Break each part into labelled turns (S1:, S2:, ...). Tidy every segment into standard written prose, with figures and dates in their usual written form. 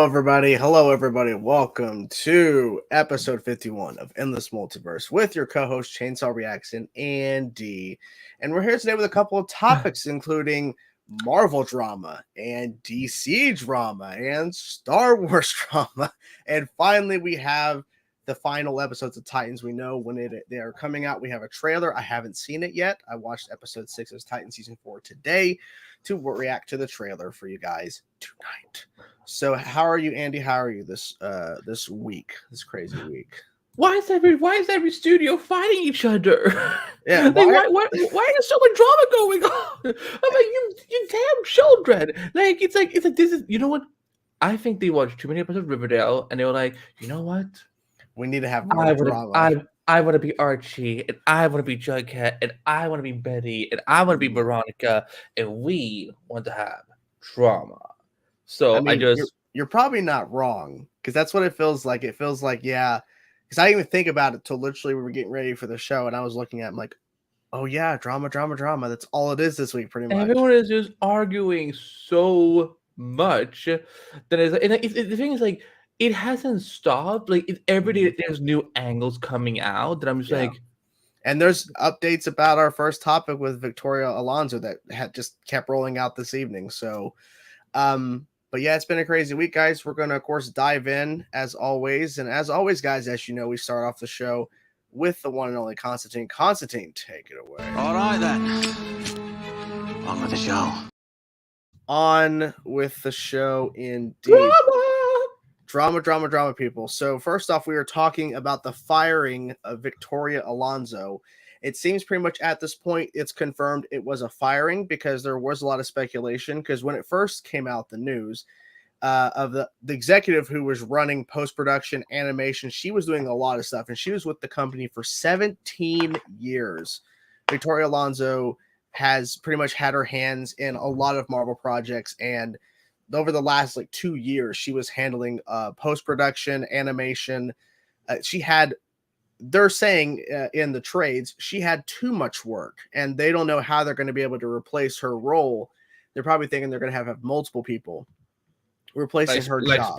S1: everybody. Hello, everybody. Welcome to episode 51 of Endless Multiverse with your co-host Chainsaw Reaction Andy. And we're here today with a couple of topics, including Marvel drama and DC drama and Star Wars drama. And finally, we have the final episodes of Titans. We know when they are coming out. We have a trailer. I haven't seen it yet. I watched episode 6 of Titan season 4 today to react to the trailer for you guys tonight. So, how are you, Andy? How are you this week? This crazy week?
S2: Why is every studio fighting each other?
S1: Yeah,
S2: why is so much drama going on? I'm like, you damn children! It's like this is, you know what? I think they watched too many episodes of Riverdale, and they were like, you know what?
S1: We need to have more drama.
S2: I want to be Archie, and I want to be Jughead, and I want to be Betty, and I want to be Veronica, and we want to have drama. So I mean,
S1: you're probably not wrong, because that's what it feels like. It feels like, yeah, because I didn't even think about it till literally we were getting ready for the show, and I was looking at it, I'm like, oh yeah, drama. That's all it is this week, pretty much.
S2: Everyone is just arguing so much that the thing is, like, it hasn't stopped. Like, every day there's new angles coming out that I'm just like.
S1: And there's updates about our first topic with Victoria Alonso that had just kept rolling out this evening. So, but yeah, it's been a crazy week, guys. We're going to, of course, dive in as always. And as always, guys, as you know, we start off the show with the one and only Constantine. Constantine, take it away.
S3: All right, then. On with the show.
S1: On with the show, indeed. Drama, people. So first off, we are talking about the firing of Victoria Alonso. It seems pretty much at this point it's confirmed it was a firing, because there was a lot of speculation, because when it first came out, the news of the executive who was running post-production animation, she was doing a lot of stuff, and she was with the company for 17 years. Victoria Alonso has pretty much had her hands in a lot of Marvel projects, and over the last 2 years, she was handling post-production animation. They're saying in the trades, she had too much work, and they don't know how they're going to be able to replace her role. They're probably thinking they're going to have multiple people replacing her job.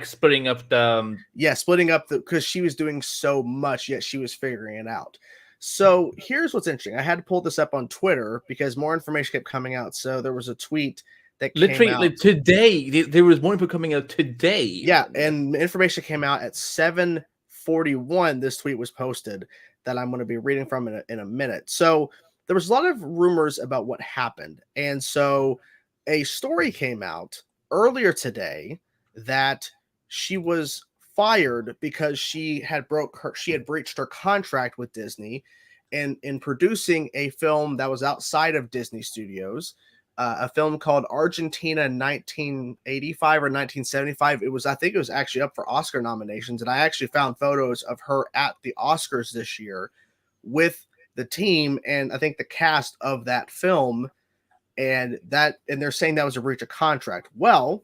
S2: Splitting up the...
S1: splitting up because she was doing so much, yet she was figuring it out. So here's what's interesting. I had to pull this up on Twitter because more information kept coming out. So there was a tweet that
S2: literally today. There was more info coming out today.
S1: Yeah, and information came out at 7:41. This tweet was posted that I'm going to be reading from in a minute. So there was a lot of rumors about what happened, and so a story came out earlier today that she was fired because she had breached her contract with Disney, and in producing a film that was outside of Disney Studios. A film called Argentina 1985 or 1975. I think it was actually up for Oscar nominations. And I actually found photos of her at the Oscars this year with the team and I think the cast of that film. And they're saying that was a breach of contract. Well,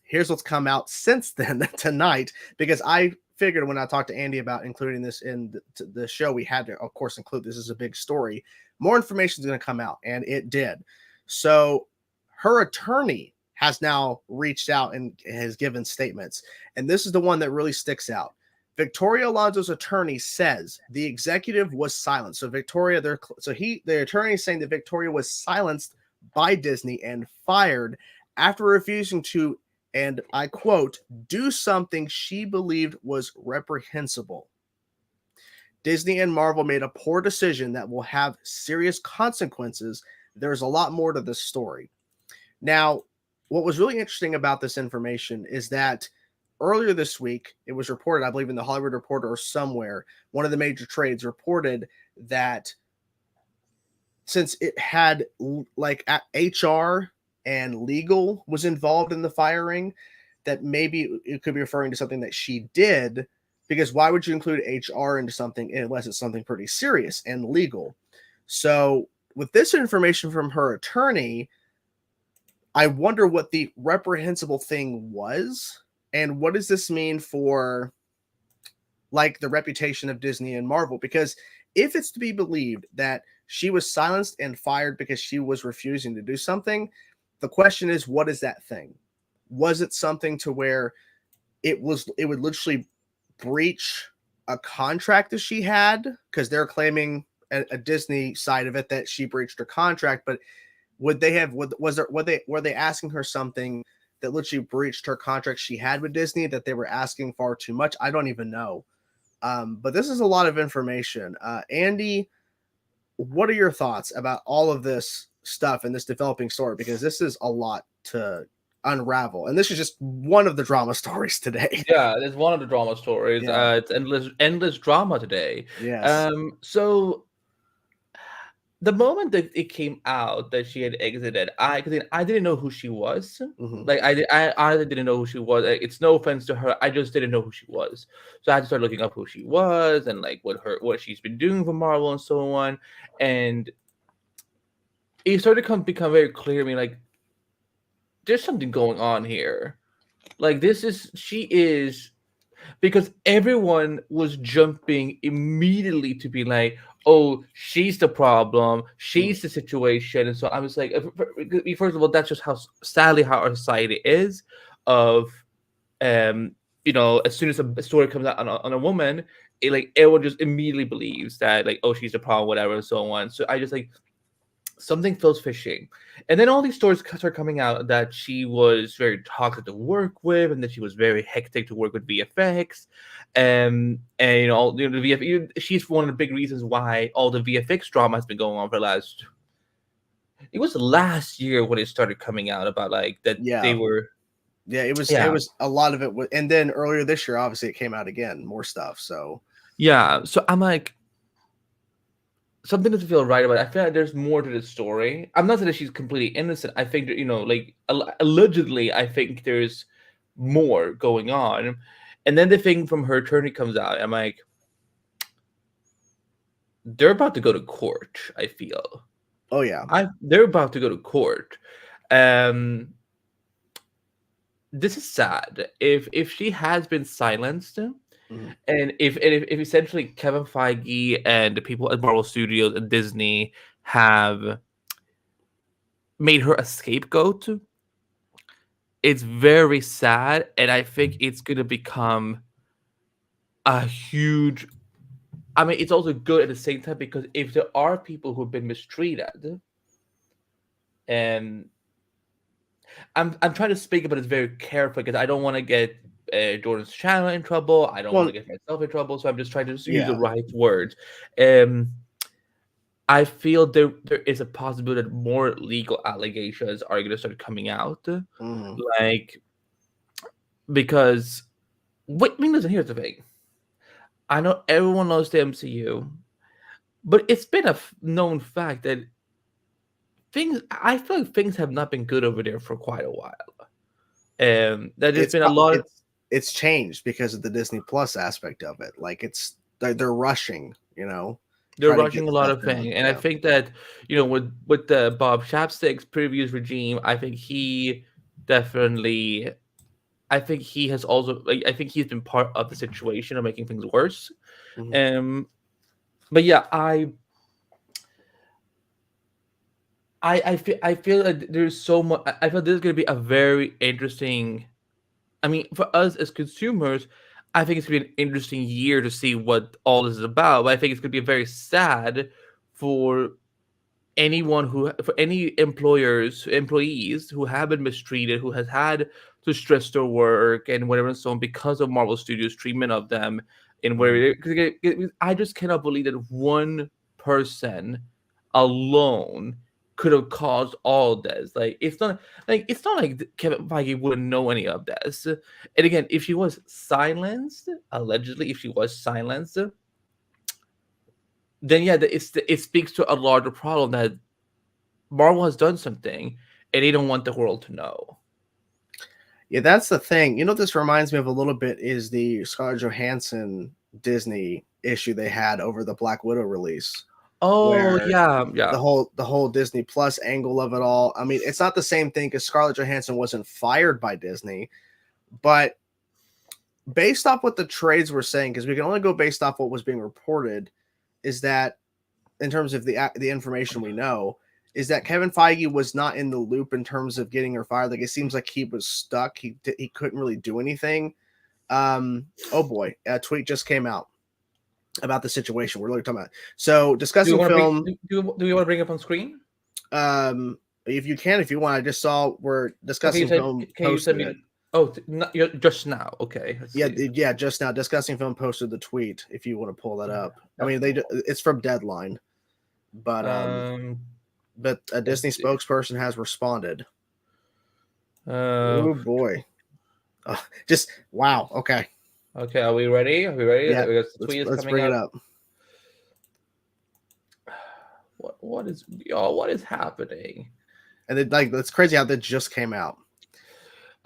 S1: here's what's come out since then tonight, because I figured when I talked to Andy about including this in the show, we had to, of course, include this as a big story. More information is going to come out, and it did. So her attorney has now reached out and has given statements, and this is the one that really sticks out. Victoria Alonso's attorney says the executive was silenced. So the attorney is saying that Victoria was silenced by Disney and fired after refusing to, and I quote, do something she believed was reprehensible. Disney and Marvel made a poor decision that will have serious consequences. There's a lot more to this story. Now, what was really interesting about this information is that earlier this week, it was reported, I believe in the Hollywood Reporter or somewhere, one of the major trades reported that since it had HR and legal was involved in the firing, that maybe it could be referring to something that she did. Because why would you include HR into something unless it's something pretty serious and legal? So with this information from her attorney, I wonder what the reprehensible thing was, and what does this mean for the reputation of Disney and Marvel? Because if it's to be believed that she was silenced and fired because she was refusing to do something, the question is, what is that thing? was it something to where it would literally breach a contract that she had, because they're claiming a Disney side of it that she breached her contract, but would they have were they asking her something that literally breached her contract she had with Disney, that they were asking far too much? I don't even know. But this is a lot of information. Andy, what are your thoughts about all of this stuff and this developing story? Because this is a lot to unravel, and this is just one of the drama stories today.
S2: Yeah, it's one of the drama stories.
S1: Yeah.
S2: It's endless drama today.
S1: Yes.
S2: So the moment that it came out that she had exited, cause I didn't know who she was.
S1: Mhm.
S2: Like I honestly didn't know who she was. It's no offense to her. I just didn't know who she was. So I had to start looking up who she was and like what she's been doing for Marvel and so on. And it started to become very clear to me, like, there's something going on here. Like she is, because everyone was jumping immediately to be like, oh, she's the problem, she's the situation. And so I was like, first of all, that's just how sadly how our society is, of as soon as a story comes out on a woman, it, like, everyone just immediately believes that, like, oh, she's the problem, whatever, and so on. So I just, like, something feels fishy. And then all these stories start coming out that she was very toxic to work with, and that she was very hectic to work with VFX. And the she's one of the big reasons why all the VFX drama has been going on for the last. It was last year when it started coming out about, like, that they
S1: Yeah.
S2: were.
S1: Yeah, it was
S2: Yeah.
S1: a lot of it was, and then earlier this year, obviously, it came out again, more stuff. So
S2: Yeah. So I'm like, something doesn't feel right about it. I feel like there's more to the story. I'm not saying that she's completely innocent. I think that, like, allegedly, I think there's more going on. And then the thing from her attorney comes out. I'm like, they're about to go to court, I feel.
S1: oh yeah.
S2: They're about to go to court. This is sad. If she has been silenced,
S1: Mhm.
S2: and if essentially Kevin Feige and the people at Marvel Studios and Disney have made her a scapegoat, it's very sad, and I think it's gonna become a huge. I mean, it's also good at the same time, because if there are people who've been mistreated, and I'm trying to speak about this very carefully, because I don't want to get Jordan's channel in trouble. I don't want
S1: Well,
S2: to get myself in trouble, so I'm just trying to use the
S1: yeah.
S2: right words. I feel there is a possibility that more legal allegations are going to start coming out,
S1: Mhm.
S2: like, because I mean, listen, here's the thing. I know everyone knows the MCU, but it's been a known fact that I feel like things have not been good over there for quite a while. That there's
S1: It's
S2: been a lot of.
S1: it's changed because of the Disney Plus aspect of it. Like, they're rushing,
S2: They're
S1: try to get
S2: rushing a lot
S1: stuff
S2: of
S1: done.
S2: things, and I
S1: Yeah.
S2: think that, with the Bob Chapstick's previous regime, I think he definitely, I think he has also, like, I think he's been part of the situation of making things worse.
S1: Mhm.
S2: But yeah, I feel like there's so much. I feel this is gonna be a very interesting. I mean, for us as consumers, I think it's gonna be an interesting year to see what all this is about. But I think it's gonna be very sad for for any employees who have been mistreated, who has had to stress their work and whatever and so on, because of Marvel Studios' treatment of them. In where, I just cannot believe that one person alone could have caused all this. Like, it's not like Kevin Feige wouldn't know any of this. And again, if she was silenced, allegedly, if she was silenced, then yeah, it speaks to a larger problem that Marvel has done something, and they don't want the world to know.
S1: Yeah, that's the thing. This reminds me of a little bit is the Scarlett Johansson Disney issue they had over the Black Widow release,
S2: Oh
S1: where
S2: yeah, yeah.
S1: the whole Disney Plus angle of it all. I mean, it's not the same thing, because Scarlett Johansson wasn't fired by Disney, but based off what the trades were saying, because we can only go based off what was being reported, is that in terms of the information we know, is that Kevin Feige was not in the loop in terms of getting her fired. Like, it seems like he was stuck. He couldn't really do anything. Oh boy, a tweet just came out about the situation we're literally talking about. So discussing film.
S2: Do we want to bring it up on screen?
S1: If you can, if you want. I just saw we're discussing film.
S2: Can you send me? Just now. Okay.
S1: Yeah, just now. Discussing film posted the tweet. If you want to pull that up, I mean, it's from Deadline, but a Disney spokesperson has responded. Oh boy, just wow. Okay.
S2: Okay, are we ready?
S1: Yeah, let's bring it up.
S2: What is happening?
S1: And it's crazy how that just came out.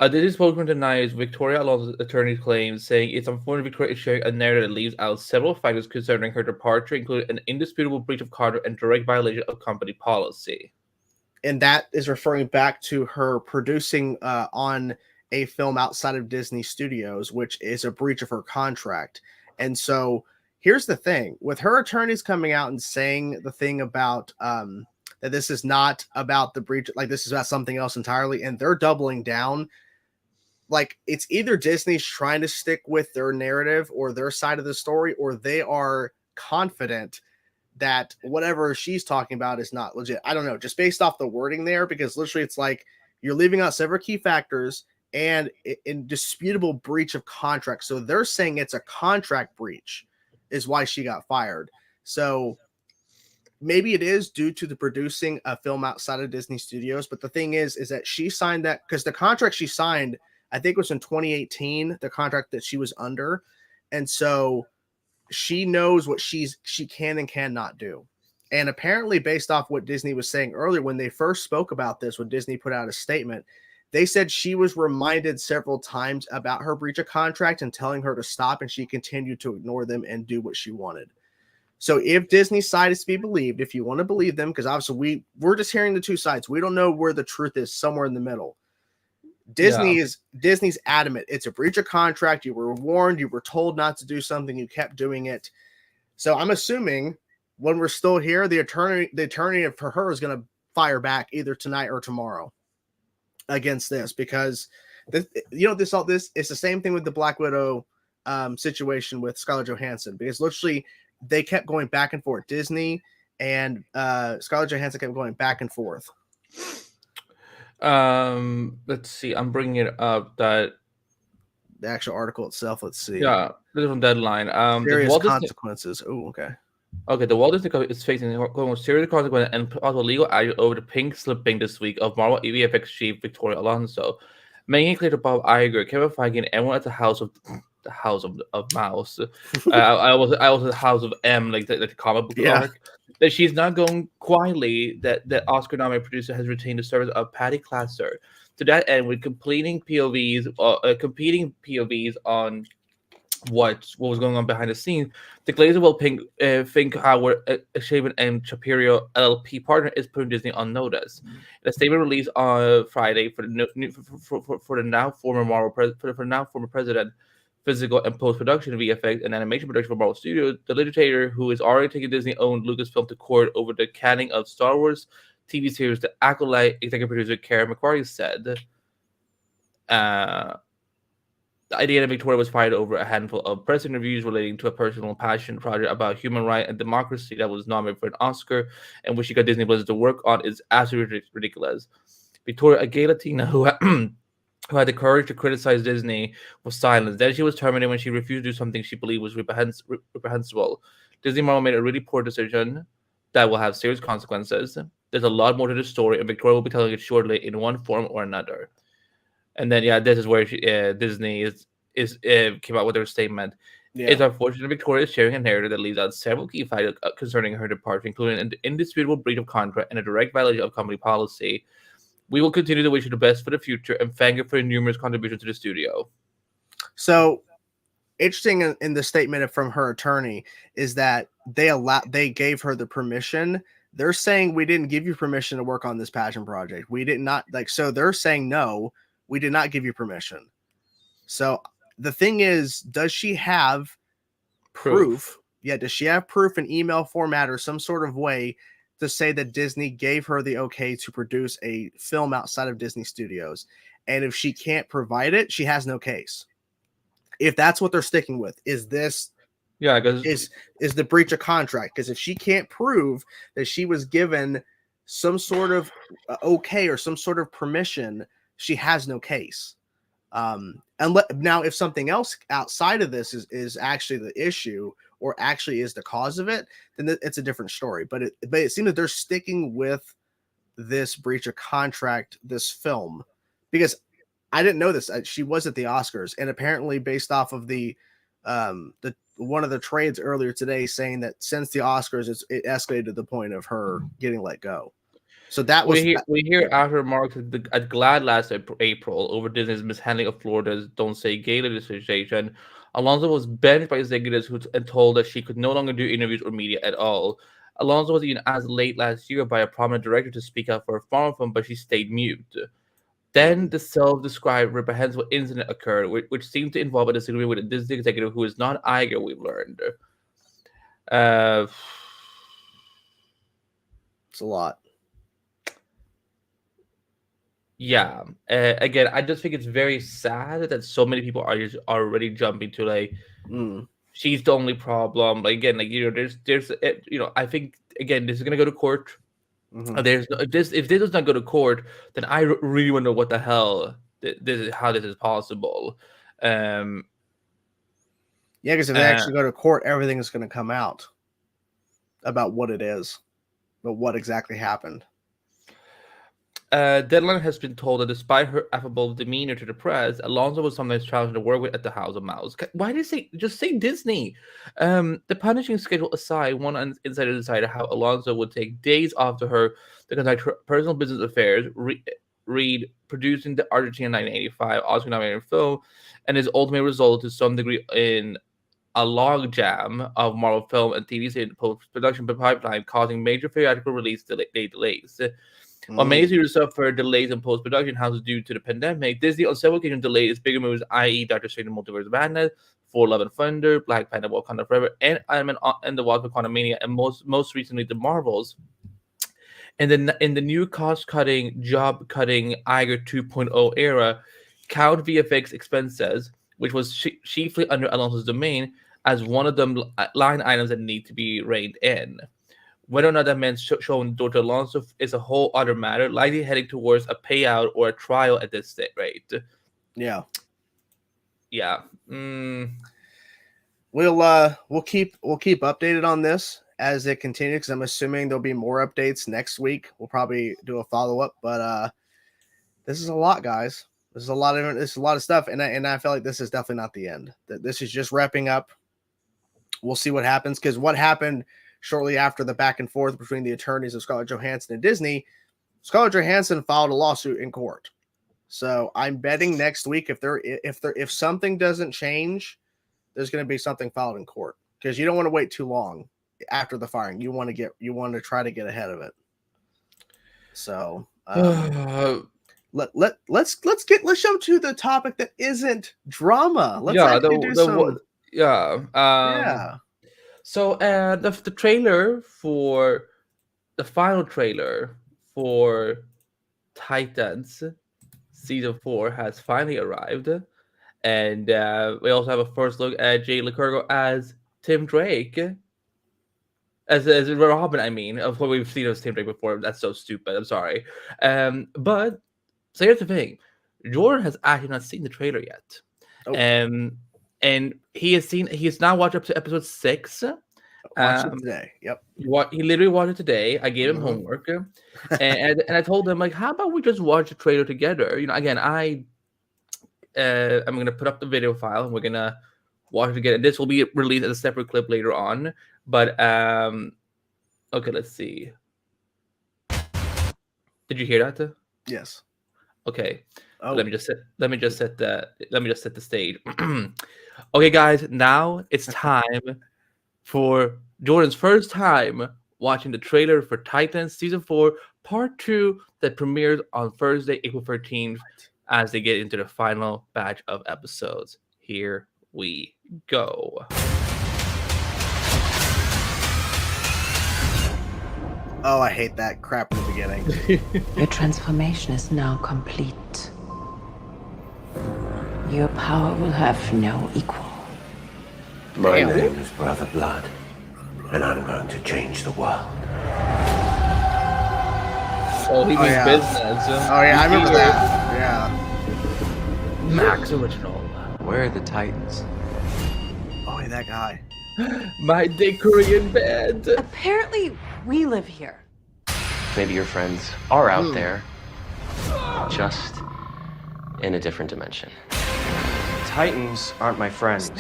S2: This spokesman denies Victoria Alonso's attorney claims, saying it's unfortunate Victoria is sharing a narrative that leaves out several factors concerning her departure, including an indisputable breach of contract and direct violation of company policy.
S1: And that is referring back to her producing on a film outside of Disney Studios, which is a breach of her contract. And so here's the thing with her attorneys coming out and saying the thing about that this is not about the breach, like this is about something else entirely, and they're doubling down. Like, it's either Disney's trying to stick with their narrative or their side of the story, or they are confident that whatever she's talking about is not legit. I don't know, just based off the wording there, because literally it's like you're leaving out several key factors and indisputable breach of contract. So they're saying it's a contract breach is why she got fired. So maybe it is due to the producing a film outside of Disney Studios. But the thing is that she signed that because the contract she signed, I think, was in 2018, the contract that she was under. And so she knows what she can and cannot do. And apparently, based off what Disney was saying earlier, when they first spoke about this, when Disney put out a statement, they said she was reminded several times about her breach of contract and telling her to stop, and she continued to ignore them and do what she wanted. So if Disney's side is to be believed, if you want to believe them, because obviously we're just hearing the two sides. We don't know where the truth is, somewhere in the middle. Disney's adamant. It's a breach of contract. You were warned. You were told not to do something. You kept doing it. So I'm assuming when we're still here, the attorney for her is going to fire back either tonight or tomorrow against this, because this it's the same thing with the Black Widow situation with Scarlett Johansson, because literally they kept going back and forth. Disney and Scarlett Johansson kept going back and forth.
S2: Let's see. I'm bringing it up that
S1: the actual article itself. Let's see.
S2: Yeah, this is from Deadline.
S1: Serious consequences. Oh, okay.
S2: Okay, the Walt Disney Company is facing serious consequences and possible legal action over the pink slipping this week of Marvel VFX chief Victoria Alonso. Making it clear to Bob Iger, Kevin Feige, and everyone at the House of Mouse. I was the House of M, like the comic book arc, that she's not going quietly. That Oscar-nominated producer has retained the service of Patty Classer. To that end, with competing POVs on what was going on behind the scenes, the Glazer will think Howard, Shaven, and Shapiro LLP partner is putting Disney on notice. In a statement released on Friday for the now former president, physical and post-production VFX and animation production for Marvel Studios, the litigator, who is already taking Disney-owned Lucasfilm to court over the canning of Star Wars TV series, the Acolyte executive producer Karen McQuarrie said, the idea that Victoria was fired over a handful of press interviews relating to a personal passion project about human rights and democracy that was nominated for an Oscar and which she got Disney Plus to work on is absolutely ridiculous. Victoria, a gay Latina who had the courage to criticize Disney, was silenced. Then she was terminated when she refused to do something she believed was reprehensible. Disney Marvel made a really poor decision that will have serious consequences. There's a lot more to the story, and Victoria will be telling it shortly in one form or another. And then, this is where Disney came out with their statement. Yeah. It's unfortunate Victoria is sharing a narrative that leaves out several key factors concerning her departure, including an indisputable breach of contract and a direct violation of company policy. We will continue to wish you the best for the future and thank you for your numerous contributions to the studio.
S1: So, interesting in the statement from her attorney is that they gave her the permission. They're saying we didn't give you permission to work on this passion project. We did not so they're saying no. We did not give you permission. So the thing is, does she have proof? Yeah, does she have proof in email format or some sort of way to say that Disney gave her the okay to produce a film outside of Disney Studios. And if she can't provide it, she has no case. If that's what they're sticking with, is this is the breach of contract? Because if she can't prove that she was given some sort of okay or some sort of permission, she has no case. And now if something else outside of this is actually the issue or actually is the cause of it, then it's a different story. But it seems that they're sticking with this breach of contract, this film, because I didn't know this. She was at the Oscars, and apparently based off of the one of the trades earlier today saying that since the Oscars, it escalated to the point of her getting let go. So that was
S2: we hear after remarks at GLAAD last April over Disney's mishandling of Florida's Don't Say Gay legislation. Alonso was benched by executives and told that she could no longer do interviews or media at all. Alonso was even asked late last year by a prominent director to speak out for a foreign film, but she stayed mute. Then the self-described reprehensible incident occurred, which seemed to involve a disagreement with a Disney executive who is not Iger, we've learned.
S1: It's a lot.
S2: Yeah. Again, I just think it's very sad that so many people are just already jumping to like, she's the only problem. Like, again, like, you know, there's you know, I think again this is gonna go to court. There's no, if this does not go to court, then I really wonder what the hell this is, how this is possible.
S1: Yeah, because if they actually go to court, everything is going to come out about what it is, but what exactly happened.
S2: Deadline has been told that despite her affable demeanor to the press, Alonso was sometimes challenged to work with at the House of Mouse. Why did they just say Disney? The punishing schedule aside, one insider decided how Alonso would take days off to her to conduct her personal business affairs, read producing the Argentina 1985 Oscar-nominated film, and his ultimate result to some degree in a logjam of Marvel film and TV series post-production pipeline, causing major theatrical release delays. While many series suffered delays in post-production houses due to the pandemic, Disney on several occasions delayed its bigger movies, i.e. Doctor Strange and Multiverse of Madness, Thor: Love and Thunder, Black Panther: Wakanda Forever, and Iron Man and the Wasp: Quantumania, and most recently the Marvels. And then in the new cost-cutting, job-cutting Iger 2.0 era, count VFX expenses, which was chiefly under Alonso's domain, as one of the line items that need to be reined in. Whether or not that meant showing Dr. Alonso is a whole other matter, likely heading towards a payout or a trial at this rate.
S1: Yeah. We'll keep updated on this as it continues, because I'm assuming there'll be more updates next week. We'll probably do a follow-up, but this is a lot, guys. This is a lot of stuff, and I feel like this is definitely not the end. This is just wrapping up. We'll see what happens, because what happened shortly after the back and forth between the attorneys of Scarlett Johansson and Disney, Scarlett Johansson filed a lawsuit in court. So I'm betting next week if something doesn't change, there's going to be something filed in court, because you don't want to wait too long after the firing. You want to try to get ahead of it. So let's jump to the topic that isn't drama.
S2: So the trailer for the final trailer for Titans season 4 has finally arrived, and we also have a first look at Jay Leclerc as Tim Drake, as Robin. I mean, of course we've seen as Tim Drake before. That's so stupid. I'm sorry. But so here's the thing: Jordan has actually not seen the trailer yet. And he has now watched up to episode 6.
S1: Watched it today. Yep.
S2: He literally watched it today. I gave him homework, and I told him, like, how about we just watch the trailer together? You know, again, I'm gonna put up the video file and we're gonna watch it together. This will be released as a separate clip later on. But okay, let's see. Did you hear that?
S1: Yes.
S2: Okay. Let me just set the stage. Okay, guys, now it's time for Jordan's first time watching the trailer for Titans Season 4 Part 2 that premieres on Thursday, April 13th, as they get into the final batch of episodes. Here we go.
S1: Oh, I hate that crap in the beginning.
S4: Your transformation is now complete. Your power will have no equal.
S3: My
S1: Damn.
S3: name is Brother Blood, and I'm going to change the world.
S2: Oh, he means
S1: yeah.
S2: business.
S1: Oh yeah, I remember that. Yeah.
S2: Max original.
S5: Where are the Titans?
S1: Oh, yeah, that guy.
S2: My Korean bed.
S6: Apparently, we live here.
S5: Maybe your friends are out there, just in a different dimension. Titans aren't my friends.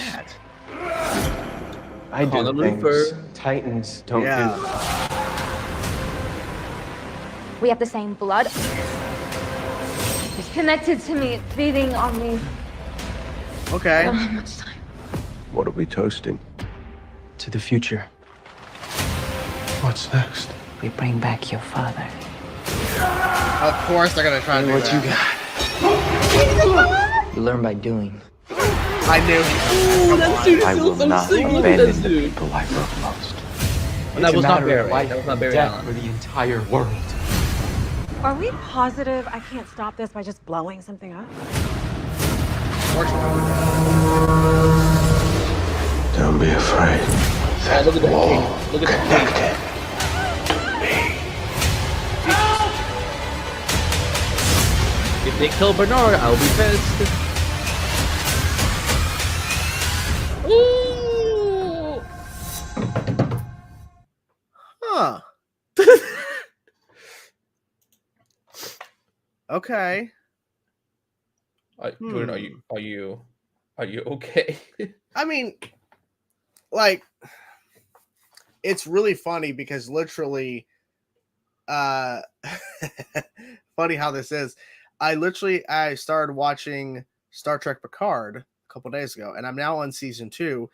S5: I
S2: Call
S5: do
S2: them
S5: things
S2: Luther.
S5: Titans don't
S1: Yeah.
S5: do.
S7: We have the same blood. It's connected to me. It's beating on me.
S1: Okay.
S7: I don't have much time.
S3: What are we toasting?
S5: To the future.
S3: What's next?
S4: We bring back your father.
S1: Of course they're gonna try to do
S5: What you
S1: that.
S5: got? You learn by doing.
S1: I knew.
S2: That dude is
S5: I will
S2: so
S5: not
S2: sick. Look at
S5: abandon
S2: this
S5: the
S2: dude.
S5: people I love most.
S2: That was not Barry.
S5: Life
S2: That was not
S5: and
S2: Barry
S5: death
S2: Allen.
S5: for the entire world.
S6: Are we positive I can't stop this by just blowing something up?
S3: Don't be afraid.
S2: Oh, look at that king. Look at that king. If they kill Bernard, I'll be pissed. Ooh.
S1: Huh. Okay.
S2: Jordan, are you okay?
S1: I mean, like, it's really funny because literally, funny how this is. I started watching Star Trek Picard a couple days ago, and I'm now on season 2.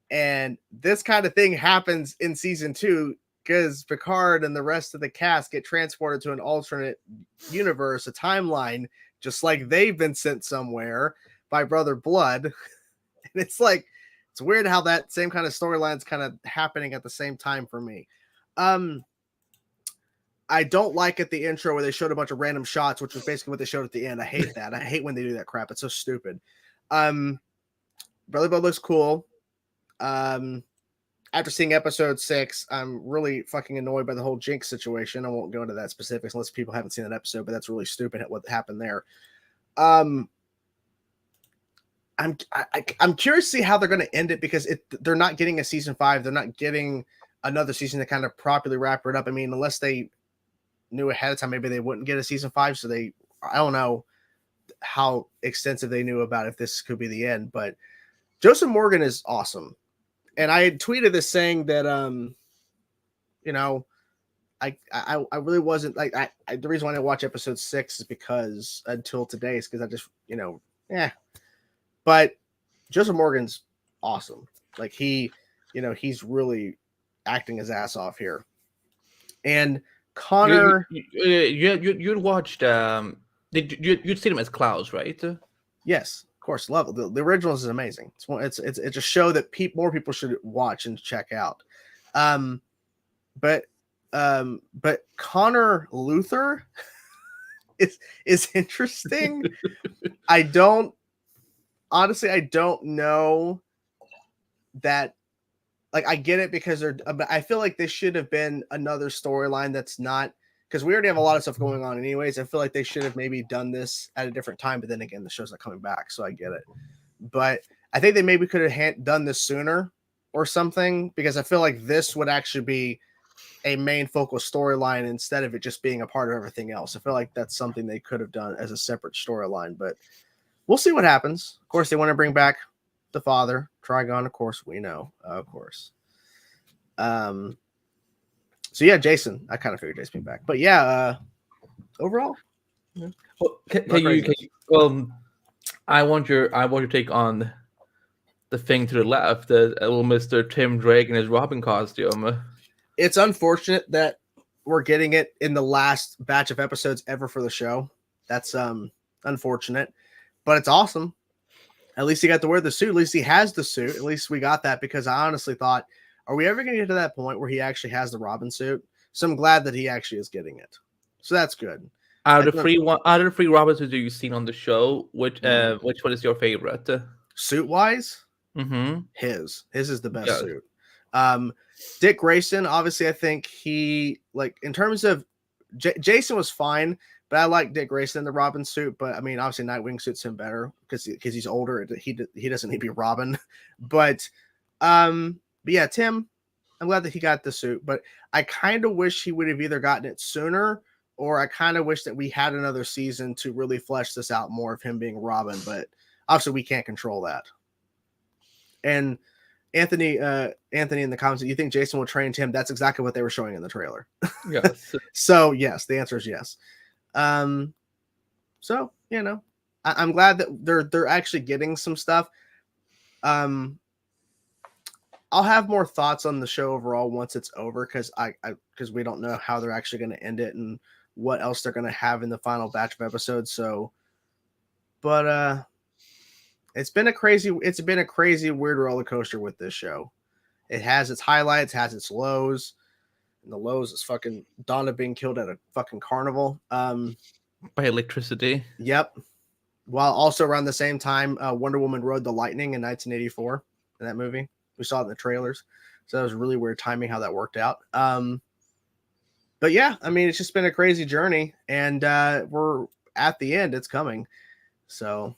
S1: And this kind of thing happens in season 2 because Picard and the rest of the cast get transported to an alternate universe, a timeline, just like they've been sent somewhere by Brother Blood. And it's like, it's weird how that same kind of storyline's kind of happening at the same time for me. I don't like at the intro where they showed a bunch of random shots, which was basically what they showed at the end. I hate that. I hate when they do that crap. It's so stupid. Brother Blood looks cool. After seeing episode 6, I'm really fucking annoyed by the whole Jinx situation. I won't go into that specifics unless people haven't seen that episode, but that's really stupid what happened there. I'm curious to see how they're going to end it because they're not getting a season 5. They're not getting another season to kind of properly wrap it up. I mean, unless they knew ahead of time, maybe they wouldn't get a season 5. So I don't know how extensive they knew about if this could be the end, but Joseph Morgan is awesome. And I had tweeted this saying that, I really wasn't like, the reason why I watch episode 6 is because until today is because I just, but Joseph Morgan's awesome. Like he's really acting his ass off here. And Connor,
S2: you'd watched, you'd seen him as Klaus, right?
S1: yes, of course, love it. The original is amazing. It's a show that more people should watch and check out. But Connor Luther is interesting. I don't know that. Like, I get it because I feel like this should have been another storyline that's not, because we already have a lot of stuff going on anyways. I feel like they should have maybe done this at a different time, but then again, the show's not coming back, so I get it. But I think they maybe could have done this sooner or something, because I feel like this would actually be a main focal storyline instead of it just being a part of everything else. I feel like that's something they could have done as a separate storyline, but we'll see what happens. Of course, they want to bring back the father, Trigon, of course, we know, of course. So yeah, Jason, I kind of figured Jason being back, but yeah, overall, yeah.
S2: Well, I want your take on the thing to the left, the little Mr. Tim Drake in his Robin costume.
S1: It's unfortunate that we're getting it in the last batch of episodes ever for the show. That's unfortunate, but it's awesome. At least he got to wear the suit. At least he has the suit. At least we got that, because I honestly thought, are we ever going to get to that point where he actually has the Robin suit? So I'm glad that he actually is getting it. So that's good.
S2: Out of the three Robins that you've seen on the show, which one is your favorite?
S1: Suit wise,
S2: Mm-hmm.
S1: his is the best
S2: Yeah.
S1: suit. Dick Grayson, obviously, I think he like in terms of Jason was fine, but I like Dick Grayson in the Robin suit. But I mean, obviously, Nightwing suits him better because he's older. He doesn't need to be Robin. But yeah, Tim, I'm glad that he got the suit, but I kind of wish he would have either gotten it sooner, or I kind of wish that we had another season to really flesh this out more of him being Robin. But obviously, we can't control that. And Anthony in the comments, you think Jason will train Tim? That's exactly what they were showing in the trailer.
S2: Yes.
S1: So yes, the answer is yes. So I'm glad that they're actually getting some stuff. I'll have more thoughts on the show overall once it's over because because we don't know how they're actually going to end it and what else they're going to have in the final batch of episodes. So, but it's been a crazy weird roller coaster with this show. It has its highlights, has its lows, and the lows is fucking Donna being killed at a fucking carnival.
S2: By electricity.
S1: Yep. While also around the same time, Wonder Woman rode the lightning in 1984 in that movie. We saw it in the trailers. So that was really weird timing how that worked out. But yeah, I mean, it's just been a crazy journey, and we're at the end. It's coming. So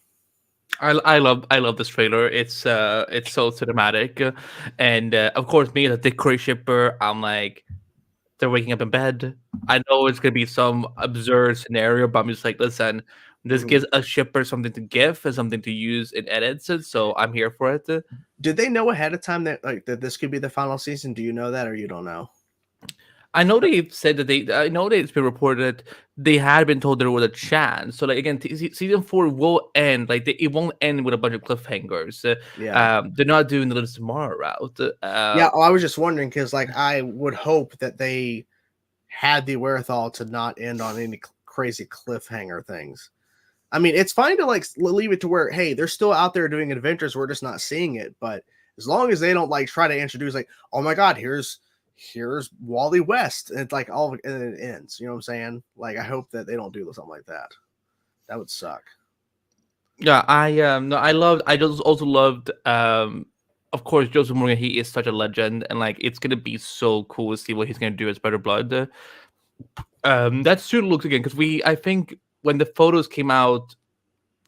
S2: I love this trailer. It's so cinematic, and of course, me as a Dick Grayson shipper, I'm like, they're waking up in bed. I know it's gonna be some absurd scenario, but I'm just like, listen, this gives a shipper something to give and something to use in edits, so I'm here for it.
S1: Did they know ahead of time that that this could be the final season? Do you know that, or you don't know?
S2: I know they've said that I know that it's been reported they had been told there was a chance. So like again, season 4 will end it won't end with a bunch of cliffhangers. They're not doing the Little Tomorrow route.
S1: I was just wondering because I would hope that they had the wherewithal to not end on any crazy cliffhanger things. I mean, it's fine to leave it to where, hey, they're still out there doing adventures. We're just not seeing it. But as long as they don't try to introduce oh my God, here's Wally West. And it's and it ends. You know what I'm saying? I hope that they don't do something like that. That would suck.
S2: Yeah, I just also loved of course Joseph Morgan. He is such a legend, and it's gonna be so cool to see what he's gonna do as Better Blood. That suit looks again because I think when the photos came out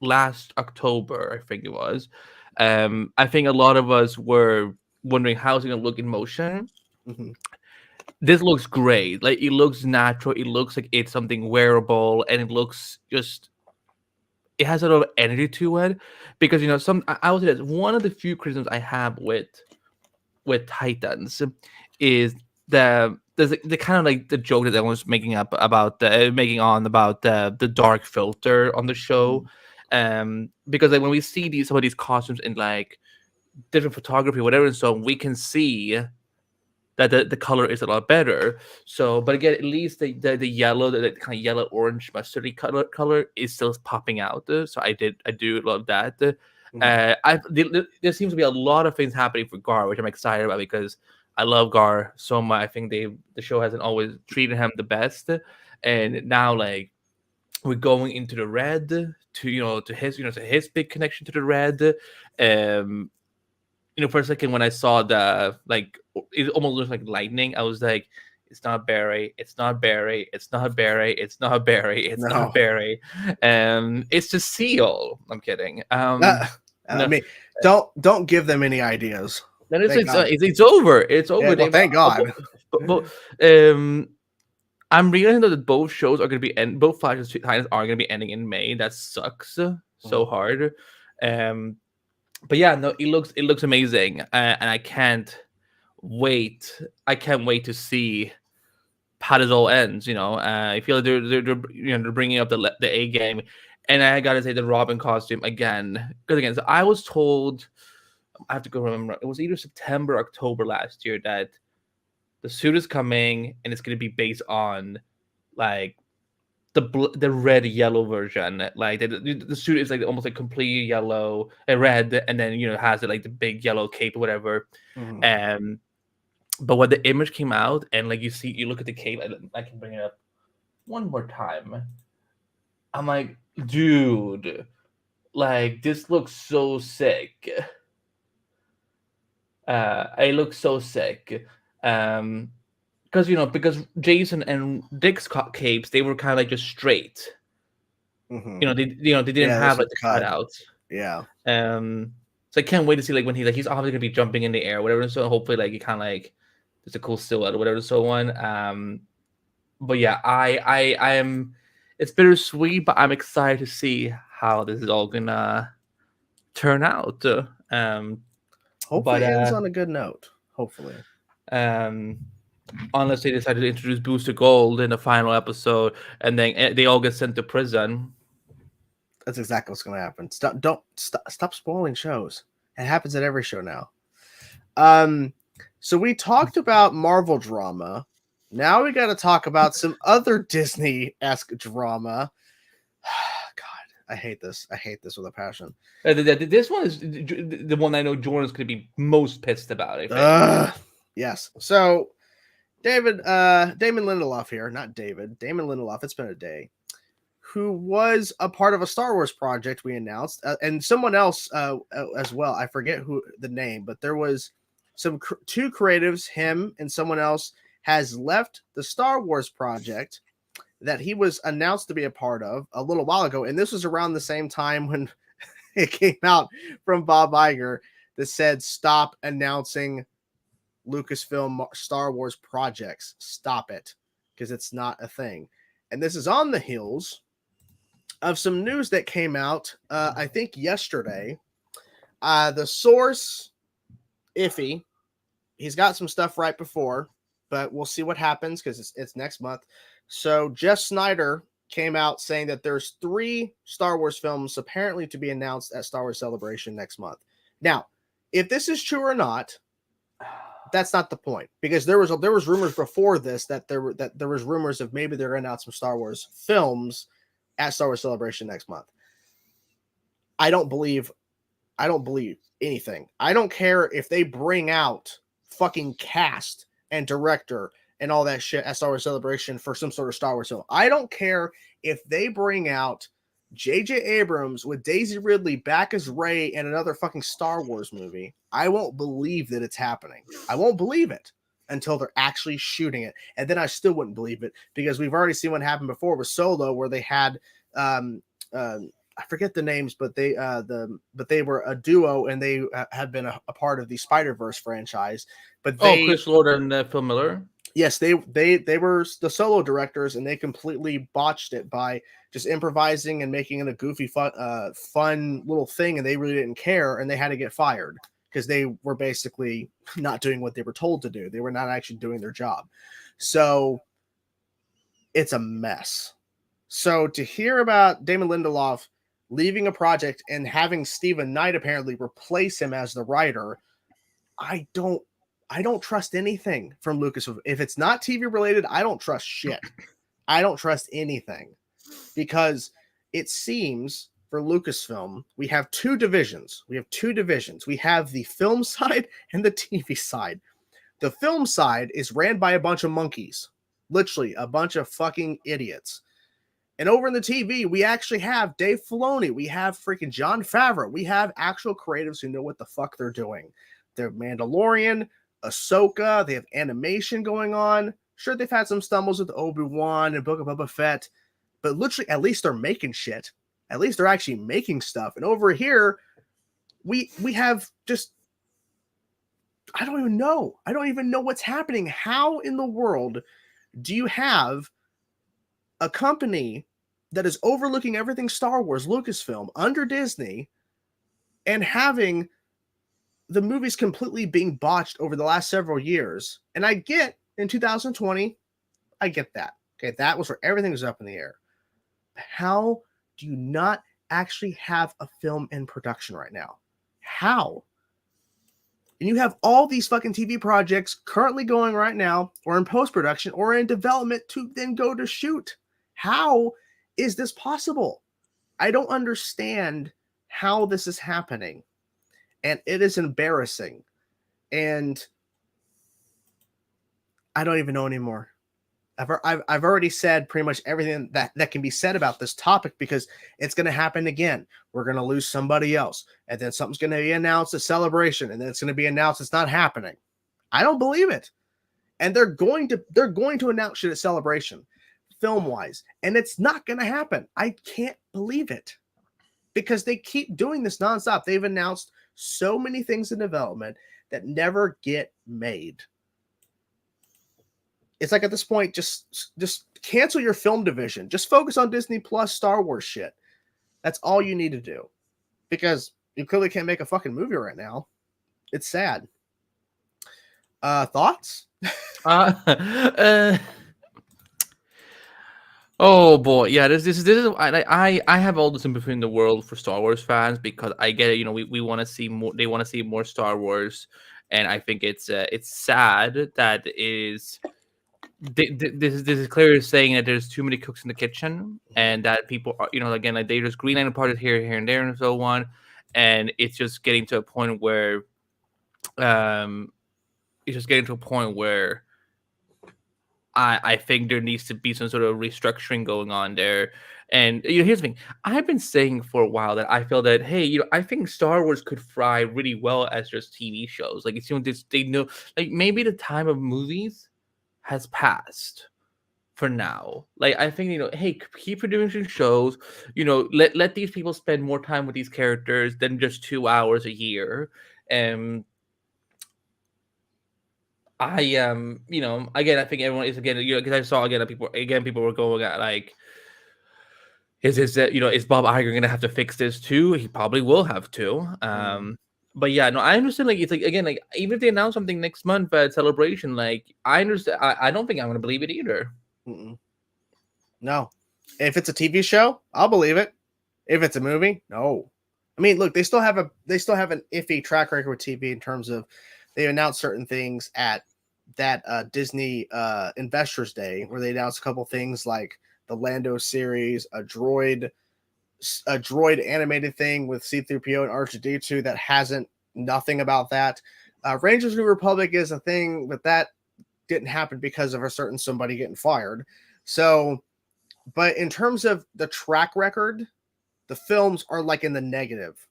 S2: last October, I think it was, I think a lot of us were wondering how's it gonna look in motion.
S1: Mm-hmm.
S2: This looks great. It looks natural. It looks like it's something wearable, and it looks it has a lot of energy to it. Because I would say that one of the few criticisms I have with Titans is the kind of the joke that everyone's making up about the dark filter on the show, because when we see some of these costumes in different photography, whatever, and so on, we can see that the color is a lot better. So, but again, at least the yellow, the kind of yellow orange mustardy color is still popping out. So I do love that. There seems to be a lot of things happening for Gar, which I'm excited about because I love Gar so much. I think the show hasn't always treated him the best, and now we're going into the red to his big connection to the red. For a second when I saw it almost looks like lightning, I was like, it's not Barry, it's not Barry, it's not Barry, it's not Barry, it's not Barry. It's the seal. I'm kidding.
S1: I mean, don't give them any ideas.
S2: Then it's over. It's over.
S1: Yeah, thank God.
S2: But I'm realizing that both shows are going to be both Flash and Titans are going to be ending in May. That sucks so hard. But yeah, no, it looks amazing, and I can't wait to see how this all ends. I feel like they're bringing up the A game, and I gotta say the Robin costume again. Because again, so I was told, I have to go remember, it was either September or October last year that the suit is coming, and it's gonna be based on the red yellow version. The suit is almost completely yellow and red, and then it has the big yellow cape or whatever. But when the image came out and like you look at the cave, I can bring it up one more time. I'm like, dude, like this looks so sick. It looks so sick. Because Jason and Dick's capes, they were kind of like just straight.
S1: Mhm.
S2: They didn't
S1: Yeah,
S2: have
S1: those
S2: like the
S1: are cut.
S2: cutouts.
S1: Yeah.
S2: So I can't wait to see like when he's obviously gonna be jumping in the air, whatever. So hopefully like it kind of like there's a cool silhouette or whatever. So on. But yeah, I am. It's bittersweet, but I'm excited to see how this is all gonna turn out.
S1: Hopefully, it ends on a good note. Hopefully.
S2: Unless they decide to introduce Booster Gold in the final episode, and then they all get sent to prison.
S1: That's exactly what's going to happen. Stop spoiling shows. It happens at every show now. So we talked about Marvel drama. Now we got to talk about some other Disney-esque drama. God, I hate this. I hate this with a passion.
S2: This one is the one I know Jordan's going to be most pissed about. I think.
S1: Yes. So Damon Lindelof here, not David. Damon Lindelof. It's been a day. Who was a part of a Star Wars project we announced, and someone else as well. I forget who the name, but there was two creatives, him and someone else, has left the Star Wars project that he was announced to be a part of a little while ago. And this was around the same time when it came out from Bob Iger that said, stop announcing Lucasfilm Star Wars projects. Stop it, because it's not a thing. And this is on the heels of some news that came out, I think yesterday. The source, iffy. He's got some stuff right before, but we'll see what happens because it's next month. So Jeff Snyder came out saying that there's 3 Star Wars films apparently to be announced at Star Wars Celebration next month. Now, if this is true or not, that's not the point, because there was rumors before this that there was rumors of maybe they're going to announce some Star Wars films at Star Wars Celebration next month. I don't believe anything. I don't care if they bring out fucking cast and director and all that shit at Star Wars Celebration for some sort of Star Wars film. I don't care if they bring out J.J. Abrams with Daisy Ridley back as Rey in another fucking Star Wars movie. I won't believe that it's happening. I won't believe it until they're actually shooting it. And then I still wouldn't believe it, because we've already seen what happened before with Solo, where they had I forget the names, but they were a duo, and they had been a part of the Spider-Verse franchise. But
S2: Chris Lord and Phil Miller.
S1: Yes, they were the solo directors, and they completely botched it by just improvising and making it a goofy, fun little thing, and they really didn't care, and they had to get fired because they were basically not doing what they were told to do. They were not actually doing their job. So it's a mess. So to hear about Damon Lindelof leaving a project and having Stephen Knight apparently replace him as the writer, I don't trust anything from Lucas. If it's not TV related, I don't trust shit. I don't trust anything, because it seems for Lucasfilm, we have 2 divisions. We have the film side and the TV side. The film side is ran by a bunch of monkeys, literally a bunch of fucking idiots. And over in the TV, we actually have Dave Filoni. We have freaking Jon Favreau. We have actual creatives who know what the fuck they're doing. They're Mandalorian, Ahsoka. They have animation going on. Sure, they've had some stumbles with Obi-Wan and Book of Boba Fett, but literally, at least they're making shit. At least they're actually making stuff. And over here, we have just, I don't even know. I don't even know what's happening. How in the world do you have a company that is overlooking everything Star Wars, Lucasfilm, under Disney, and having the movies completely being botched over the last several years? And I get in 2020, I get that. Okay, that was where everything was up in the air. How do you not actually have a film in production right now? How? And you have all these fucking TV projects currently going right now, or in post-production, or in development to then go to shoot. How is this possible? I don't understand how this is happening. And it is embarrassing. And I don't even know anymore. I've already said pretty much everything that can be said about this topic because it's going to happen again. We're going to lose somebody else, and then something's going to be announced at Celebration, and then it's going to be announced it's not happening. I don't believe it, and they're going to announce shit at Celebration, film wise, and it's not going to happen. I can't believe it because they keep doing this nonstop. They've announced so many things in development that never get made. It's like at this point, just cancel your film division. Just focus on Disney Plus Star Wars shit. That's all you need to do. Because you clearly can't make a fucking movie right now. It's sad. Thoughts?
S2: Oh boy, yeah. This is I have all the sympathy in the world for Star Wars fans because I get it. You know, we want to see more. They want to see more Star Wars, and I think it's sad that this is clearly saying that there's too many cooks in the kitchen, and that people are, you know, again, like they just greenlight parties here, and there, and so on, and it's just getting to a point where, I think there needs to be some sort of restructuring going on there. And you know, here's the thing: I've been saying for a while that I feel that, hey, you know, I think Star Wars could fry really well as just TV shows. Like it's, you know, they know, like maybe the time of movies has passed for now. Like I think, you know, hey, keep producing shows. You know, let these people spend more time with these characters than just 2 hours a year. And you know, again, I think everyone is, again, you know, because I saw again that people were going at like, is Bob Iger gonna have to fix this too? He probably will have to. But yeah, no, I understand. Like it's like, again, like even if they announce something next month at Celebration, like I understand. I don't think I'm gonna believe it either.
S1: No, if it's a TV show, I'll believe it. If it's a movie, no. I mean, look, they still have an iffy track record with TV in terms of they announced certain things at that Disney Investors Day where they announced a couple things like the Lando series, a droid animated thing with C-3PO and R2-D2 that hasn't nothing about that. Rangers New Republic is a thing, but that didn't happen because of a certain somebody getting fired. So, but in terms of the track record, the films are like in the negative.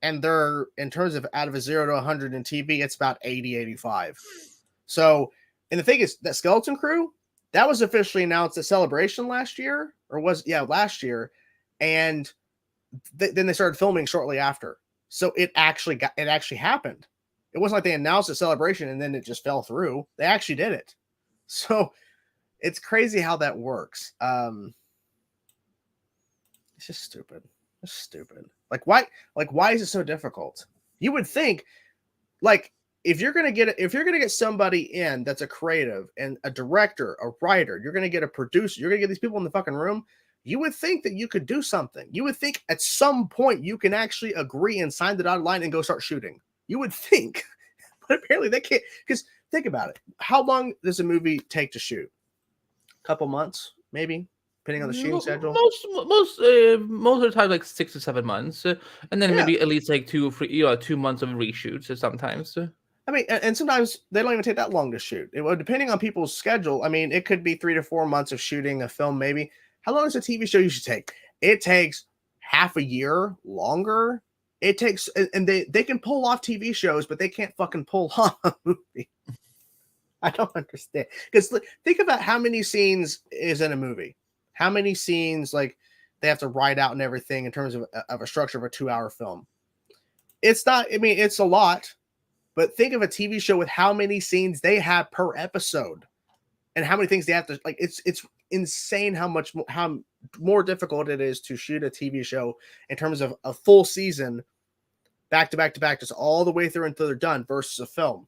S1: And they're, in terms of out of a 0 to 100 in TV, it's about 80, 85. So, and the thing is that Skeleton Crew, that was officially announced at Celebration last year, last year. And then they started filming shortly after. So it actually happened. It wasn't like they announced a Celebration and then it just fell through. They actually did it. So it's crazy how that works. It's just stupid. It's stupid. Like why is it so difficult? You would think, like, if you're gonna get somebody in that's a creative and a director, a writer, you're gonna get a producer, you're gonna get these people in the fucking room. You would think that you could do something. You would think at some point you can actually agree and sign the dotted line and go start shooting. You would think, but apparently they can't. Because think about it. How long does a movie take to shoot? A couple months, maybe, depending on the shooting schedule.
S2: Most of the time, like 6 to 7 months, and then maybe at least like 2 or 3, 2 months of reshoots sometimes.
S1: I mean, and sometimes they don't even take that long to shoot. Depending on people's schedule, I mean, it could be 3 to 4 months of shooting a film, maybe. How long does a TV show usually take? It takes half a year, longer. It takes, and they can pull off TV shows, but they can't fucking pull off a movie. I don't understand. Because think about how many scenes is in a movie. How many scenes, like, they have to write out and everything in terms of a structure of a 2-hour film. It's not, I mean, it's a lot. But think of a TV show with how many scenes they have per episode and how many things they have to, like, it's insane how more difficult it is to shoot a TV show in terms of a full season back to back to back, just all the way through until they're done versus a film.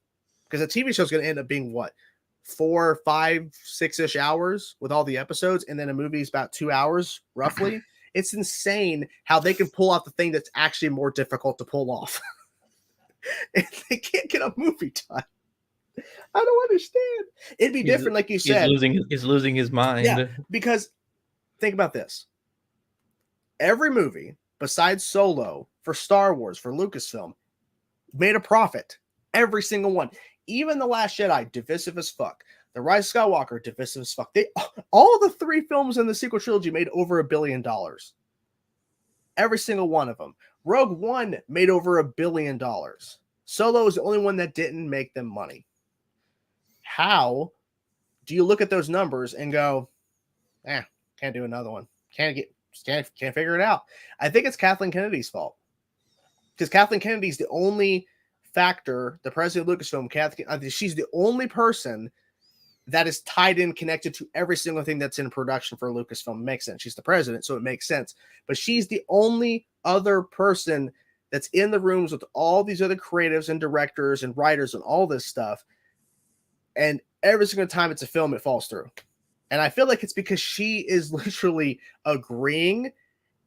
S1: Because a TV show is going to end up being what? 4, 5, 6-ish hours with all the episodes. And then a movie is about 2 hours roughly. It's insane how they can pull off the thing that's actually more difficult to pull off. And they can't get a movie done. I don't understand. It'd be different, like you said.
S2: He's losing his mind.
S1: Yeah, because think about this. Every movie besides Solo for Star Wars, for Lucasfilm, made a profit. Every single one. Even The Last Jedi, divisive as fuck. The Rise of Skywalker, divisive as fuck. All the 3 films in the sequel trilogy made over $1 billion. Every single one of them. Rogue One made over $1 billion. Solo is the only one that didn't make them money. How do you look at those numbers and go, can't do another one? Can't figure it out. I think it's Kathleen Kennedy's fault. Because Kathleen Kennedy's the only factor, the president of Lucasfilm, she's the only person that is tied in, connected to every single thing that's in production for Lucasfilm. It makes sense. She's the president, so it makes sense. But she's the only other person that's in the rooms with all these other creatives and directors and writers and all this stuff. And every single time it's a film, it falls through. And I feel like it's because she is literally agreeing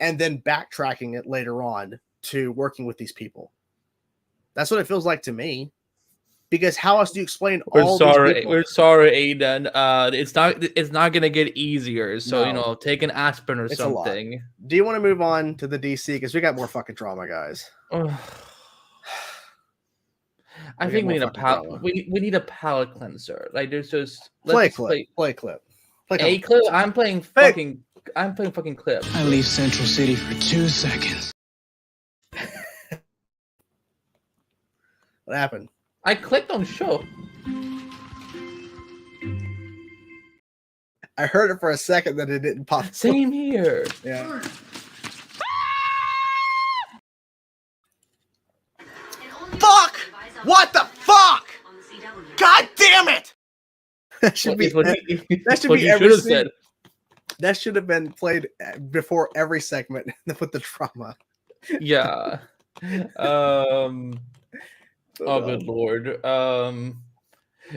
S1: and then backtracking it later on to working with these people. That's what it feels like to me. Because how else do you explain all these people?
S2: We're sorry, Aiden. It's not gonna get easier. So no. Take an aspirin or something.
S1: Do you want to move on to the DC? Because we got more fucking drama, guys.
S2: I think we need a palate. We need a palate cleanser. Like there's just
S1: play clip.
S2: A clip. I'm playing fucking clip.
S3: I leave Central City for 2 seconds.
S1: What happened?
S2: I clicked on show.
S1: I heard it for a second, then it didn't pop.
S2: Same here.
S1: Yeah. Fuck! What the fuck? God damn it! That should be every scene. That should have been played before every segment with the drama.
S2: Yeah. Oh, good lord.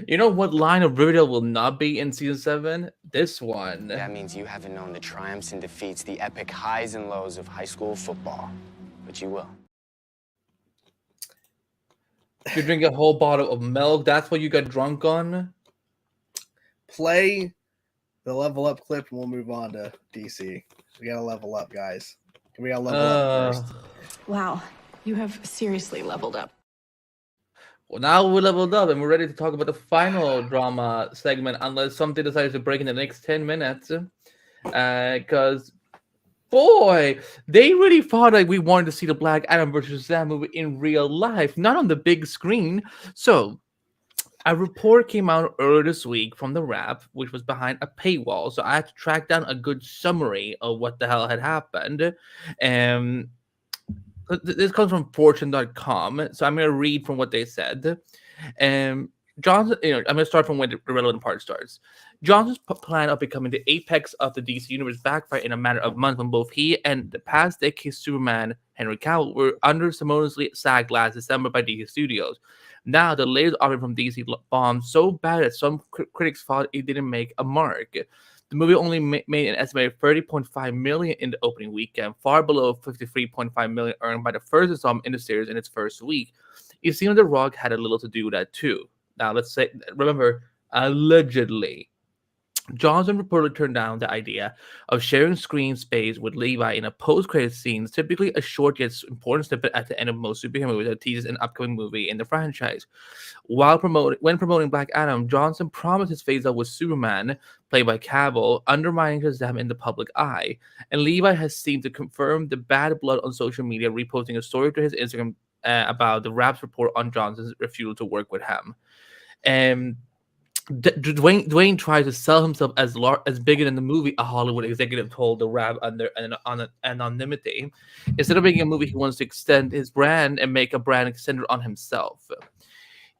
S2: You know what line of Riverdale will not be in season 7? This one.
S8: That means you haven't known the triumphs and defeats, the epic highs and lows of high school football. But you will.
S2: You drink a whole bottle of milk. That's what you got drunk on?
S1: Play the level up clip and we'll move on to DC. We gotta level up, guys. We gotta level up first.
S9: Wow, you have seriously leveled up.
S2: Well, now we're leveled up and we're ready to talk about the final drama segment, unless something decides to break in the next 10 minutes. Because, boy, they really thought like we wanted to see the Black Adam versus Shazam movie in real life, not on the big screen. So, a report came out earlier this week from The Wrap, which was behind a paywall. So, I had to track down a good summary of what the hell had happened. This comes from Fortune.com, so I'm going to read from what they said. Johnson, I'm going to start from when the relevant part starts. Johnson's plan of becoming the apex of the DC universe backfired in a matter of months when both he and the past decade Superman Henry Cavill were unceremoniously sacked last December by DC Studios. Now, the latest offering from DC bombed so bad that some critics thought it didn't make a mark. The movie only made an estimated $30.5 million in the opening weekend, far below $53.5 million earned by the first installment in the series in its first week. It seems The Rock had a little to do with that too. Now, remember, allegedly. Johnson reportedly turned down the idea of sharing screen space with Levi in a post-credit scene, typically a short yet important snippet at the end of most superhero movies that teases an upcoming movie in the franchise. When promoting Black Adam, Johnson promised his phase-out with Superman, played by Cavill, undermining Shazam in the public eye. And Levi has seemed to confirm the bad blood on social media, reposting a story to his Instagram about the Wrap's report on Johnson's refusal to work with him. Dwayne tried to sell himself as bigger than the movie, a Hollywood executive told The Wrap under anonymity. Instead of making a movie, he wants to extend his brand and make a brand centered on himself.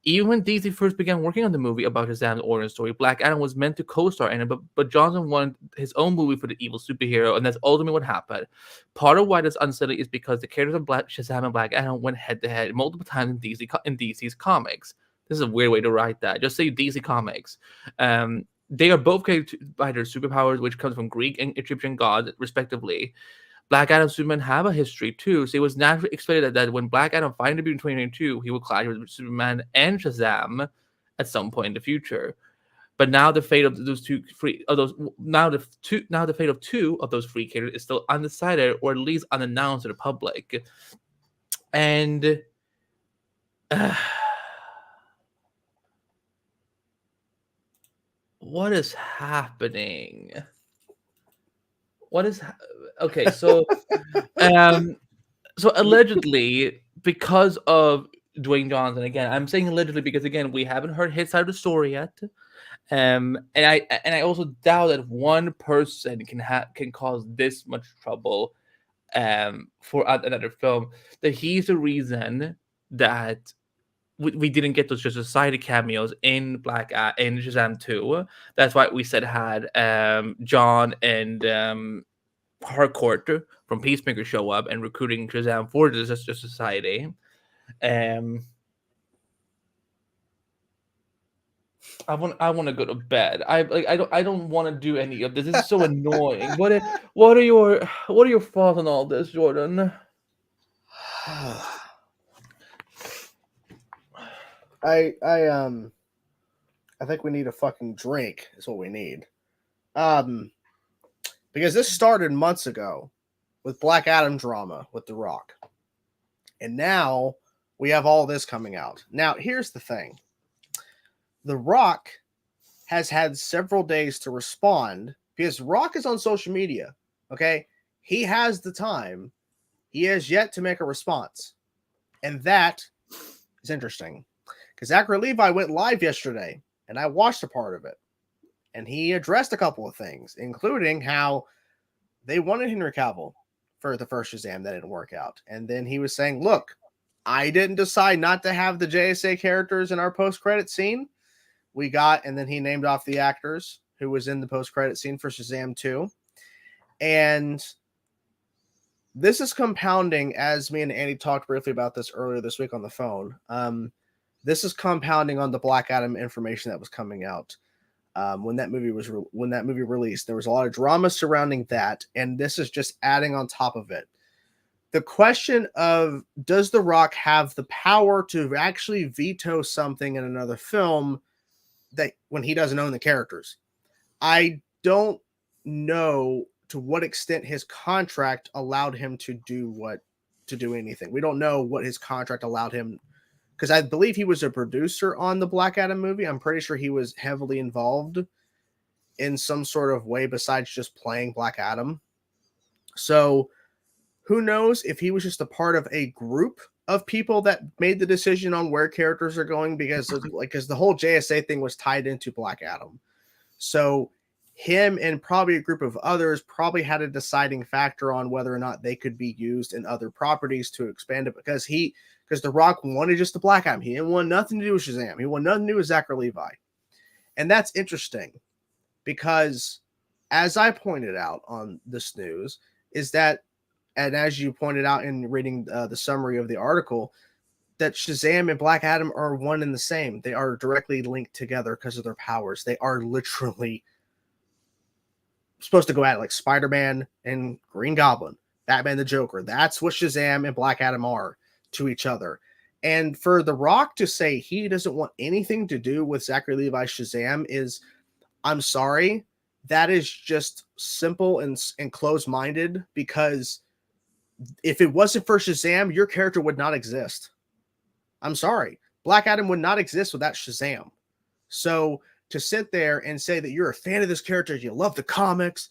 S2: Even when DC first began working on the movie about Shazam's origin story, Black Adam was meant to co-star in it, but Johnson wanted his own movie for the evil superhero, and that's ultimately what happened. Part of why that's unsettling is because the characters of Shazam and Black Adam went head-to-head multiple times in DC's comics. This is a weird way to write that. Just say DC Comics. They are both created by their superpowers, which comes from Greek and Egyptian gods, respectively. Black Adam and Superman have a history, too, so it was naturally expected that when Black Adam finally debuted in 2022, he would clash with Superman and Shazam at some point in the future. But now the fate of two of those free characters is still undecided, or at least unannounced to the public. And what is happening? Okay, so um so allegedly, because of Dwayne Johnson, again, I'm saying allegedly because again, we haven't heard his side of the story yet. And I also doubt that one person can cause this much trouble for another film. That he's the reason that we didn't get those just society cameos in in Shazam 2. That's why we said had John and Harcourt from Peacemaker show up and recruiting Shazam for the Justice Society. I want to go to bed. I don't want to do any of this. This is so annoying. What are your thoughts on all this, Jordan?
S1: I think we need a fucking drink is what we need. Because this started months ago with Black Adam drama with The Rock. And now we have all this coming out. Now, here's the thing. The Rock has had several days to respond because Rock is on social media. Okay. He has the time. He has yet to make a response. And that is interesting because Zachary Levi went live yesterday and I watched a part of it. And he addressed a couple of things, including how they wanted Henry Cavill for the first Shazam. That didn't work out. And then he was saying, look, I didn't decide not to have the JSA characters in our post-credit scene. And then he named off the actors who was in the post-credit scene for Shazam 2. And this is compounding, as me and Andy talked briefly about this earlier this week on the phone. This is compounding on the Black Adam information that was coming out when that movie released. There was a lot of drama surrounding that, and this is just adding on top of it. The question of, does The Rock have the power to actually veto something in another film that when he doesn't own the characters? I don't know to what extent his contract allowed him to do anything. We don't know what his contract allowed him, because I believe he was a producer on the Black Adam movie. I'm pretty sure he was heavily involved in some sort of way besides just playing Black Adam. So who knows if he was just a part of a group of people that made the decision on where characters are going, because the whole JSA thing was tied into Black Adam. So him and probably a group of others probably had a deciding factor on whether or not they could be used in other properties to expand it, because The Rock wanted just the Black Adam. He didn't want nothing to do with Shazam. He wanted nothing to do with Zachary Levi. And that's interesting because, as I pointed out on this news, is that, and as you pointed out in reading the summary of the article, that Shazam and Black Adam are one and the same. They are directly linked together because of their powers. They are literally supposed to go at it like Spider-Man and Green Goblin, Batman the Joker. That's what Shazam and Black Adam are to each other. And for The Rock to say he doesn't want anything to do with Zachary Levi's Shazam is, I'm sorry, that is just simple and closed-minded, because if it wasn't for Shazam, your character would not exist. I'm sorry. Black Adam would not exist without Shazam. So to sit there and say that you're a fan of this character, you love the comics,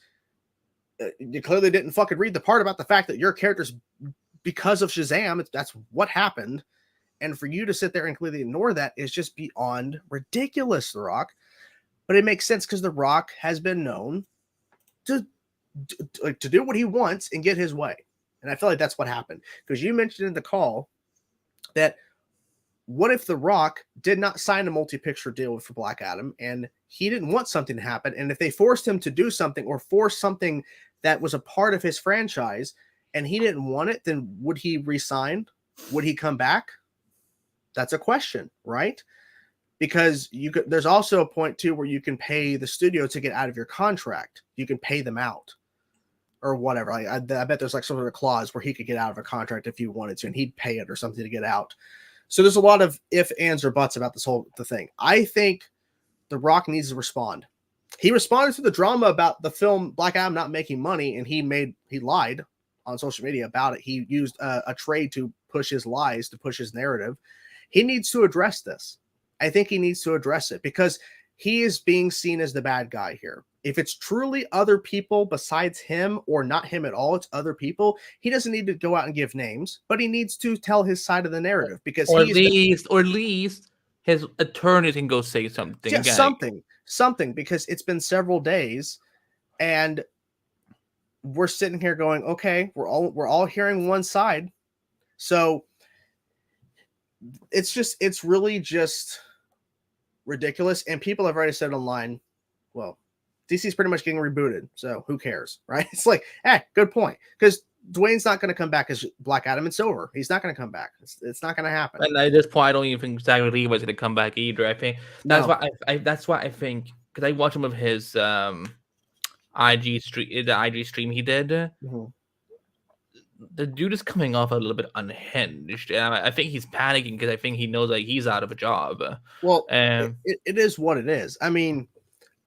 S1: you clearly didn't fucking read the part about the fact that your character's because of Shazam. That's what happened. And for you to sit there and completely ignore that is just beyond ridiculous, The Rock. But it makes sense because The Rock has been known to do what he wants and get his way. And I feel like that's what happened. Because you mentioned in the call that what if The Rock did not sign a multi-picture deal for Black Adam and he didn't want something to happen? And if they forced him to do something or force something that was a part of his franchise and he didn't want it, then would he resign? Would he come back? That's a question, right? Because there's also a point too where you can pay the studio to get out of your contract. You can pay them out or whatever. I bet there's like some sort of clause where he could get out of a contract if he wanted to, and he'd pay it or something to get out. So there's a lot of if, ands, or buts about the thing. I think The Rock needs to respond. He responded to the drama about the film Black Adam not making money, and he lied on social media about it. He used a trade to push his lies, to push his narrative. He needs to address this. I think he needs to address it because he is being seen as the bad guy here. If it's truly other people besides him or not him at all, it's other people, he doesn't need to go out and give names, but he needs to tell his side of the narrative because
S2: Or at
S1: he's
S2: least his attorney can go say something.
S1: yeah, something, because it's been several days and we're sitting here going, okay, we're all hearing one side. So it's really just ridiculous. And people have already said online, well, DC's pretty much getting rebooted, so who cares, right? It's like, good point. Because Dwayne's not going to come back as Black Adam and Silver. He's not going to come back. It's not going to happen.
S2: And at this point, I don't even think Zachary Levi is going to come back either. I think that's why I think, because I watched some of his IG stream he did.
S1: Mm-hmm.
S2: The dude is coming off a little bit unhinged, and I think he's panicking because I think he knows like he's out of a job.
S1: Well, it is what it is. I mean,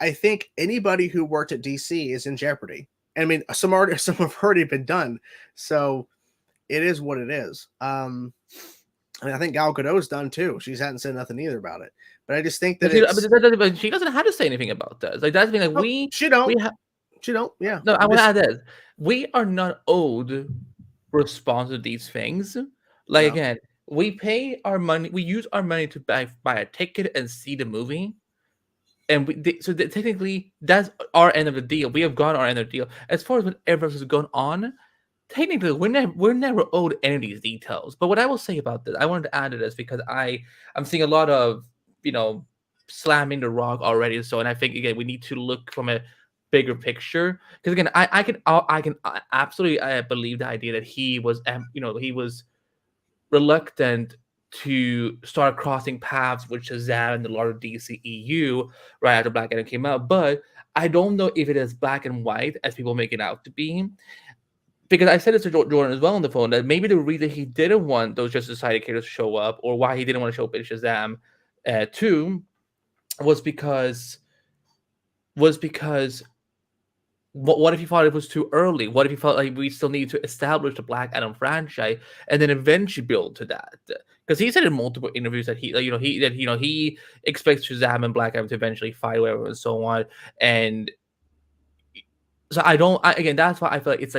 S1: I think anybody who worked at DC is in jeopardy. I mean, some have already been done, so it is what it is. I mean, I think Gal Gadot's done too. She hasn't said nothing either about it. But I just think that
S2: but she doesn't have to say anything about this. Like that's the thing. Like
S1: she don't. Yeah.
S2: No, I want to add this. We are not owed response to these things. Like again, we pay our money. We use our money to buy a ticket and see the movie. And technically, that's our end of the deal. We have gone our end of the deal. As far as whatever else has gone on, technically, we're never owed any of these details. But what I will say about this, I wanted to add to this because I'm seeing a lot of slamming the rock already. So, and I think again, we need to look from a bigger picture because again, I can absolutely believe the idea that he was reluctant to start crossing paths with Shazam and the larger DCEU right after Black Adam came out. But I don't know if it is black and white as people make it out to be. Because I said this to Jordan as well on the phone, that maybe the reason he didn't want those Justice Society characters to show up, or why he didn't want to show up in Shazam 2, was because what if he thought it was too early? What if he felt like we still need to establish the Black Adam franchise and then eventually build to that? Because he said in multiple interviews that he expects Shazam and Black Adam to eventually fight whatever and so on. And so again, that's why I feel like it's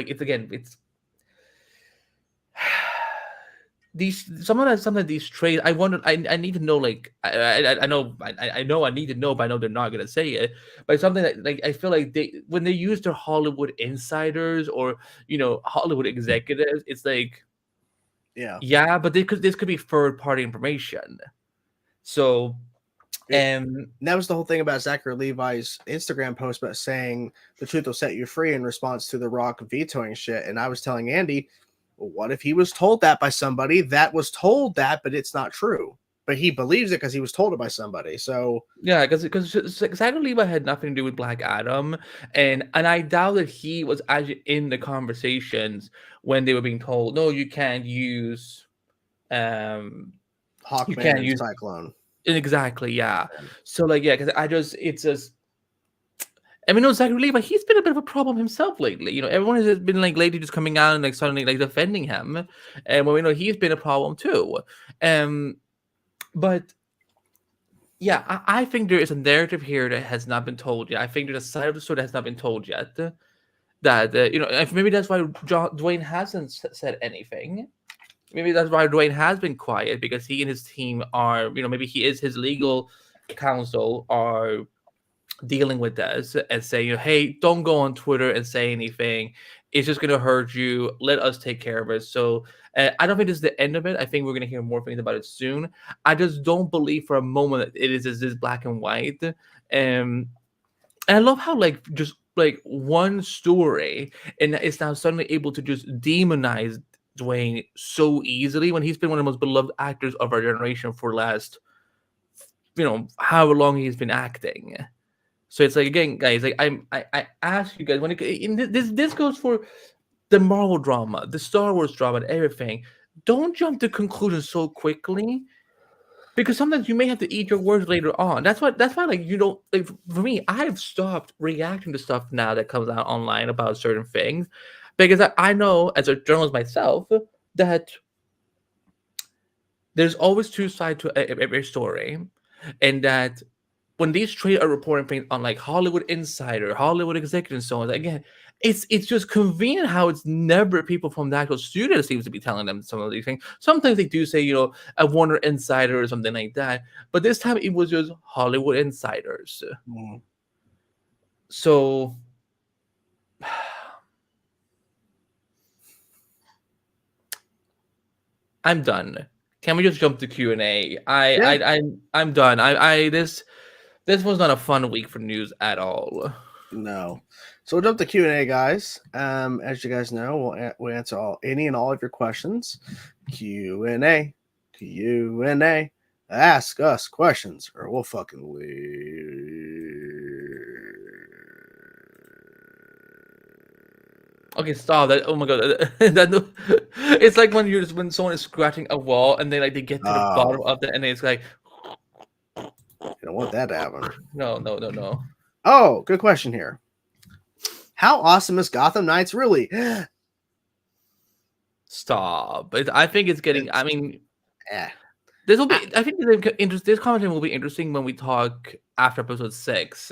S2: some of these trades. I wonder. I need to know. Like I know I need to know, but I know they're not gonna say it. But something that like I feel like when they use their Hollywood insiders or Hollywood executives, it's like yeah, but this could be third party information. So.
S1: And that was the whole thing about Zachary Levi's Instagram post about saying the truth will set you free in response to The Rock vetoing shit. And I was telling Andy, well, what if he was told that by somebody that was told that, but it's not true? But he believes it because he was told it by somebody. So
S2: yeah, because Zachary Levi had nothing to do with Black Adam, and I doubt that he was actually in the conversations when they were being told, no, you can't use
S1: Hawkman and Cyclone.
S2: Exactly, yeah. So like, yeah, because I mean, no, Zachary Levi, he's been a bit of a problem himself lately. Everyone has been like lately just coming out and like suddenly like defending him, and we know he's been a problem too. But yeah, I think there is a narrative here that has not been told yet. I think there's a side of the story that has not been told yet. That if maybe that's why Dwayne hasn't said anything. Maybe that's why Dwayne has been quiet, because he and his team are, maybe his legal counsel are dealing with this and saying, hey, don't go on Twitter and say anything. It's just going to hurt you. Let us take care of it. So I don't think this is the end of it. I think we're going to hear more things about it soon. I just don't believe for a moment that it is this black and white. And I love how just one story and it's now suddenly able to just demonize Dwayne so easily when he's been one of the most beloved actors of our generation for the last, however long he's been acting. So it's like, again, guys, like I ask you guys, when this goes for the Marvel drama, the Star Wars drama, and everything. Don't jump to conclusions so quickly, because sometimes you may have to eat your words later on. That's why for me, I've stopped reacting to stuff now that comes out online about certain things. Because I know, as a journalist myself, that there's always two sides to every story, and that when these trades are reporting things on like Hollywood Insider, Hollywood Executive, and so on, again, it's just convenient how it's never people from the actual studio that seems to be telling them some of these things. Sometimes they do say, a Warner Insider or something like that, but this time it was just Hollywood Insiders. So I'm done. Can we just jump to Q&A? I'm done. This was not a fun week for news at all.
S1: No. So we'll jump to Q&A, guys. As you guys know, we'll answer any and all of your questions. Q&A. Ask us questions, or we'll fucking leave.
S2: Okay, stop that. Oh my god. It's like when someone is scratching a wall and then like they get to the bottom of it and it's like,
S1: you don't want that to happen.
S2: No.
S1: Oh, good question here. How awesome is Gotham Knights really?
S2: Stop. I think it's getting. This will be. I think this content will be interesting when we talk after episode 6.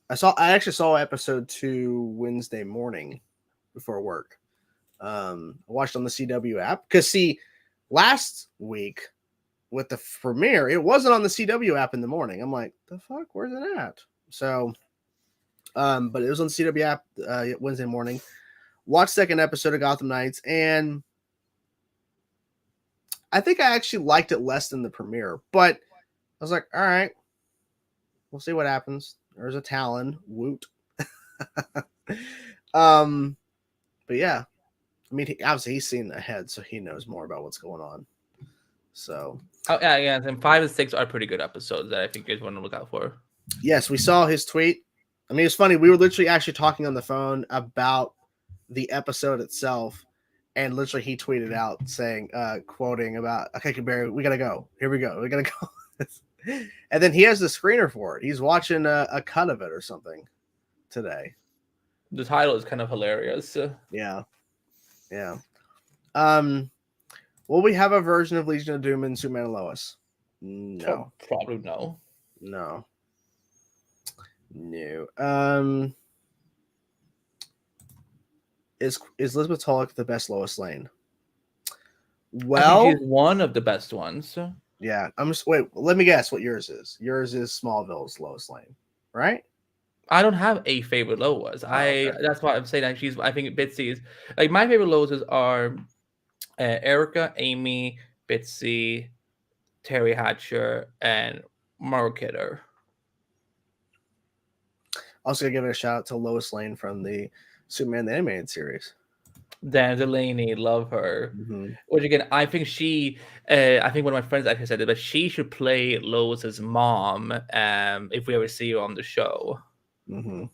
S1: I actually saw episode 2 Wednesday morning before work. I watched on the CW app because last week with the premiere, it wasn't on the CW app in the morning. I'm like, the fuck, where's it at? So, but it was on the CW app Wednesday morning. Watched second episode of Gotham Knights, and I think I actually liked it less than the premiere. But I was like, all right, we'll see what happens. There's a Talon, woot. But yeah, I mean, obviously he's seen ahead, so he knows more about what's going on. So,
S2: yeah, and 5 and 6 are pretty good episodes that I think you guys want to look out for.
S1: Yes, we saw his tweet. I mean, it's funny. We were literally actually talking on the phone about the episode itself, and literally he tweeted out saying, quoting about, okay, Barry, we gotta go. Here we go. We gotta go. And then he has the screener for it. He's watching a cut of it or something today.
S2: The title is kind of hilarious.
S1: Yeah. Will we have a version of Legion of Doom in Superman and Lois? No.
S2: Probably no.
S1: No. Is Elizabeth Tulloch the best Lois Lane? Well,
S2: she's one of the best ones.
S1: Yeah. Let me guess what yours is. Yours is Smallville's Lois Lane, right?
S2: I don't have a favorite Lois.
S1: Okay.
S2: That's why I'm saying that I think Bitsy is like my favorite Loises are Erica, Amy, Bitsy, Terry Hatcher, and Margot Kidder.
S1: Also, gonna give it a shout out to Lois Lane from the Superman the Animated Series.
S2: Dan Delaney, love her.
S1: Mm-hmm.
S2: Which again, I think I think one of my friends actually said it, but she should play Lois's mom if we ever see her on the show.
S1: Mm-hmm.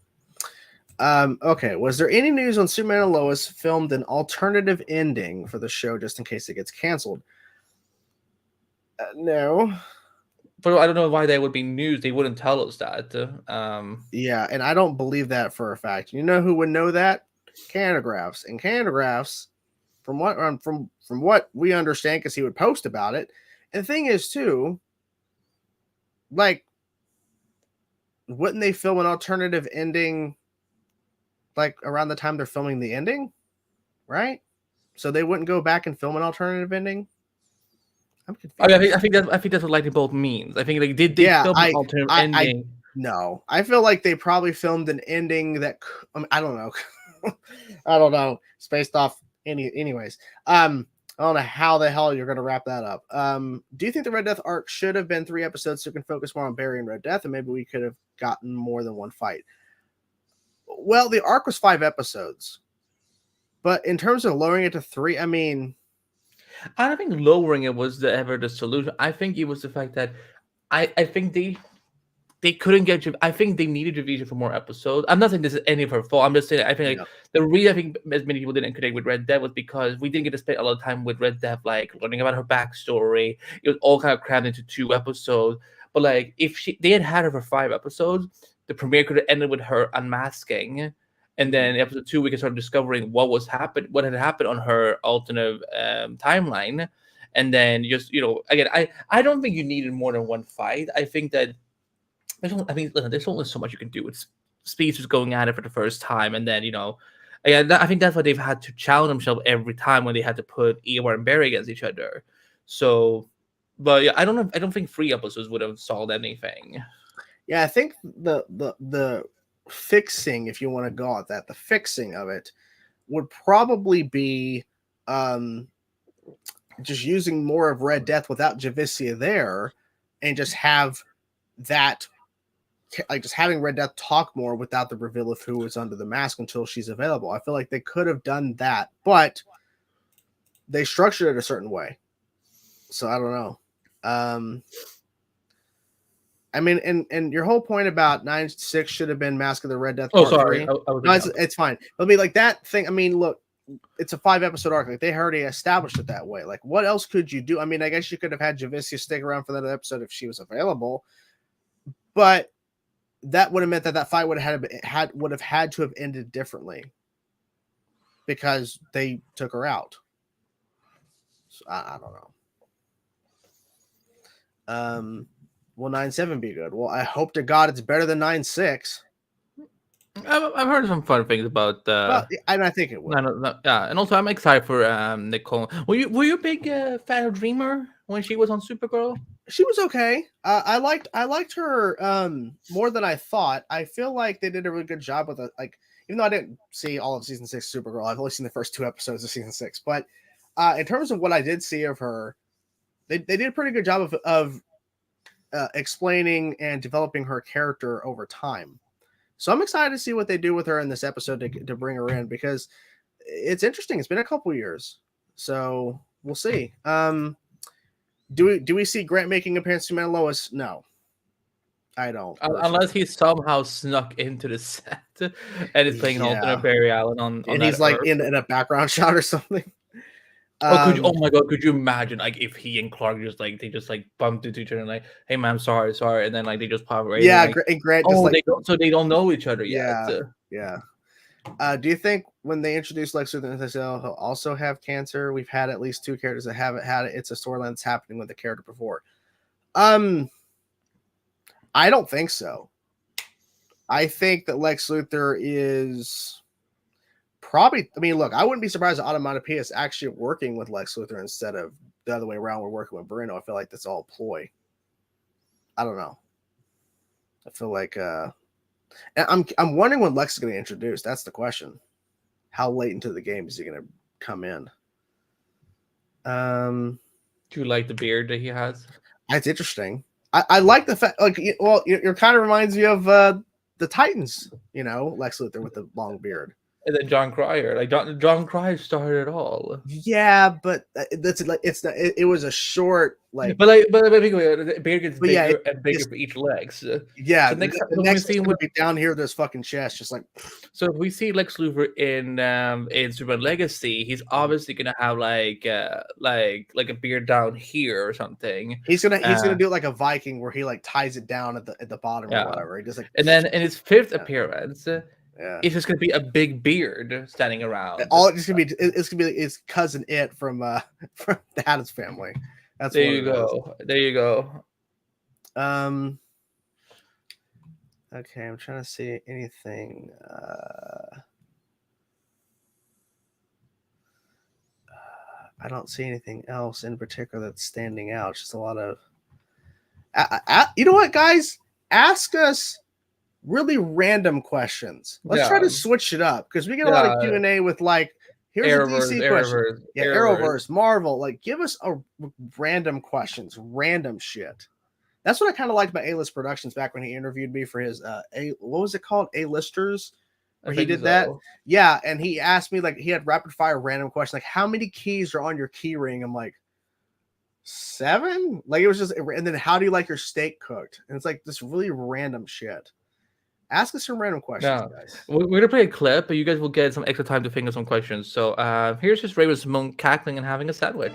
S1: Okay, was there any news on Superman and Lois filmed an alternative ending for the show just in case it gets canceled? No.
S2: But I don't know why that would be news. They wouldn't tell us that.
S1: Yeah, and I don't believe that for a fact. You know who would know that? Candigraphs. And Candigraphs, from what we understand, because he would post about it. And the thing is, too, like, wouldn't they film an alternative ending like around the time they're filming the ending? Right? So they wouldn't go back and film an alternative ending? I'm confused.
S2: I think that's what Lightning Bolt means. I think like did they film an alternative ending?
S1: No, I feel like they probably filmed an ending that I don't know. I don't know. It's based off anyways. I don't know how the hell you're gonna wrap that up. Do you think the Red Death arc should have been 3 episodes so we can focus more on Barry and Red Death, and maybe we could have gotten more than one fight? Well, the arc was 5 episodes, but in terms of lowering it to 3, I mean,
S2: I don't think lowering it was ever the solution. I think it was the fact that I think they couldn't get. I think they needed Javisha for more episodes. I'm not saying this is any of her fault. I'm just saying I think the reason I think as many people didn't connect with Red Death was because we didn't get to spend a lot of time with Red Death, like learning about her backstory. It was all kind of crammed into 2 episodes. But like if they had her for 5 episodes, the premiere could have ended with her unmasking. And then in episode 2, we can start discovering what had happened on her alternate timeline. and then just again, I don't think you needed more than one fight. I think that listen, there's only so much you can do with speeches going at it for the first time, and then again, I think that's why they've had to challenge themselves every time when they had to put Eeyore and Barry against each other. So, but yeah, I don't think 3 episodes would have solved anything.
S1: Yeah, I think the fixing, if you want to go at that, the fixing of it would probably be just using more of Red Death without Javicia there, and just have that, like just having Red Death talk more without the reveal of who is under the mask until she's available. I feel like they could have done that, but they structured it a certain way. So I don't know. I mean, and your whole point about 9-6 should have been Mask of the Red Death.
S2: Oh, sorry.
S1: No, it's fine. I mean, like that thing. I mean, look, it's a 5-episode arc. Like they already established it that way. Like, what else could you do? I mean, I guess you could have had Javicia stick around for that episode if she was available, but that would have meant that fight would have had to have ended differently because they took her out. So, I don't know. Will 9-7 be good? Well, I hope to God it's better than 9-6.
S2: I've heard some fun things about.
S1: And I think it will.
S2: Yeah, and also I'm excited for Nicole. Were you a big fan of Dreamer when she was on Supergirl?
S1: She was okay. I liked her more than I thought. I feel like they did a really good job with it. Like, even though I didn't see all of season 6 Supergirl, I've only seen the first 2 episodes of season 6. But in terms of what I did see of her, they did a pretty good job of explaining and developing her character over time. So I'm excited to see what they do with her in this episode to bring her in, because it's interesting. It's been a couple years, so we'll see. Do we see Grant making appearance to Man and Lois? No, I don't.
S2: Unless he somehow snuck into the set and is playing an alternate Barry Allen on
S1: and he's like in a background shot or something.
S2: Oh my god, could you imagine like if he and Clark just bumped into each other and like, hey man, sorry, and then like they just pop right.
S1: Yeah,
S2: in, like,
S1: and Grant just
S2: they don't know each other yet.
S1: Yeah. Do you think when they introduce Lex Luthor, he'll also have cancer? We've had at least 2 characters that haven't had it. It's a storyline that's happening with the character before. I don't think so. I think that Lex Luthor is probably. I mean, look, I wouldn't be surprised if Onomatopoeia is actually working with Lex Luthor instead of the other way around. We're working with Bruno. I feel like that's all ploy. I don't know. I feel like and I'm wondering when Lex is going to introduce. That's the question. How late into the game is he going to come in?
S2: Do you like the beard that he has?
S1: That's interesting. I like the fact, like, well, it kind of reminds me of the Titans. Lex Luthor with the long beard.
S2: And then John Cryer, like John Cryer started it all.
S1: Yeah, but that's like it's not. It was a short like.
S2: But the beard gets bigger and bigger for each leg. So,
S1: yeah,
S2: so
S1: the next thing would be down here, this fucking chest, just like.
S2: So if we see Lex Luthor in Superman Legacy, he's obviously gonna have like a beard down here or something.
S1: He's gonna do it like a Viking where he like ties it down at the bottom or whatever. He just like.
S2: And then in his 5th appearance.
S1: Yeah.
S2: It's just gonna be a big beard standing around.
S1: It's gonna be his cousin from the Addams Family. That's
S2: there you go. There you go.
S1: Okay, I'm trying to see anything. I don't see anything else in particular that's standing out. It's just a lot of. You know what, guys? Ask us really random questions. Let's try to switch it up because we get a lot of Q&A with like, here's
S2: Arrowverse,
S1: a DC question. Arrowverse, Marvel. Like, give us random questions, random shit. That's what I kind of liked about A-List Productions back when he interviewed me for his what was it called? A-Listers? Where he did that. Yeah, and he asked me, like, he had rapid fire random questions, like, how many keys are on your key ring? I'm like, 7? Like, it was just, and then how do you like your steak cooked? And it's like this really random shit. Ask us some random questions, guys.
S2: We're gonna play a clip, but you guys will get some extra time to think of some questions. So here's just Raven Simone cackling and having a sandwich.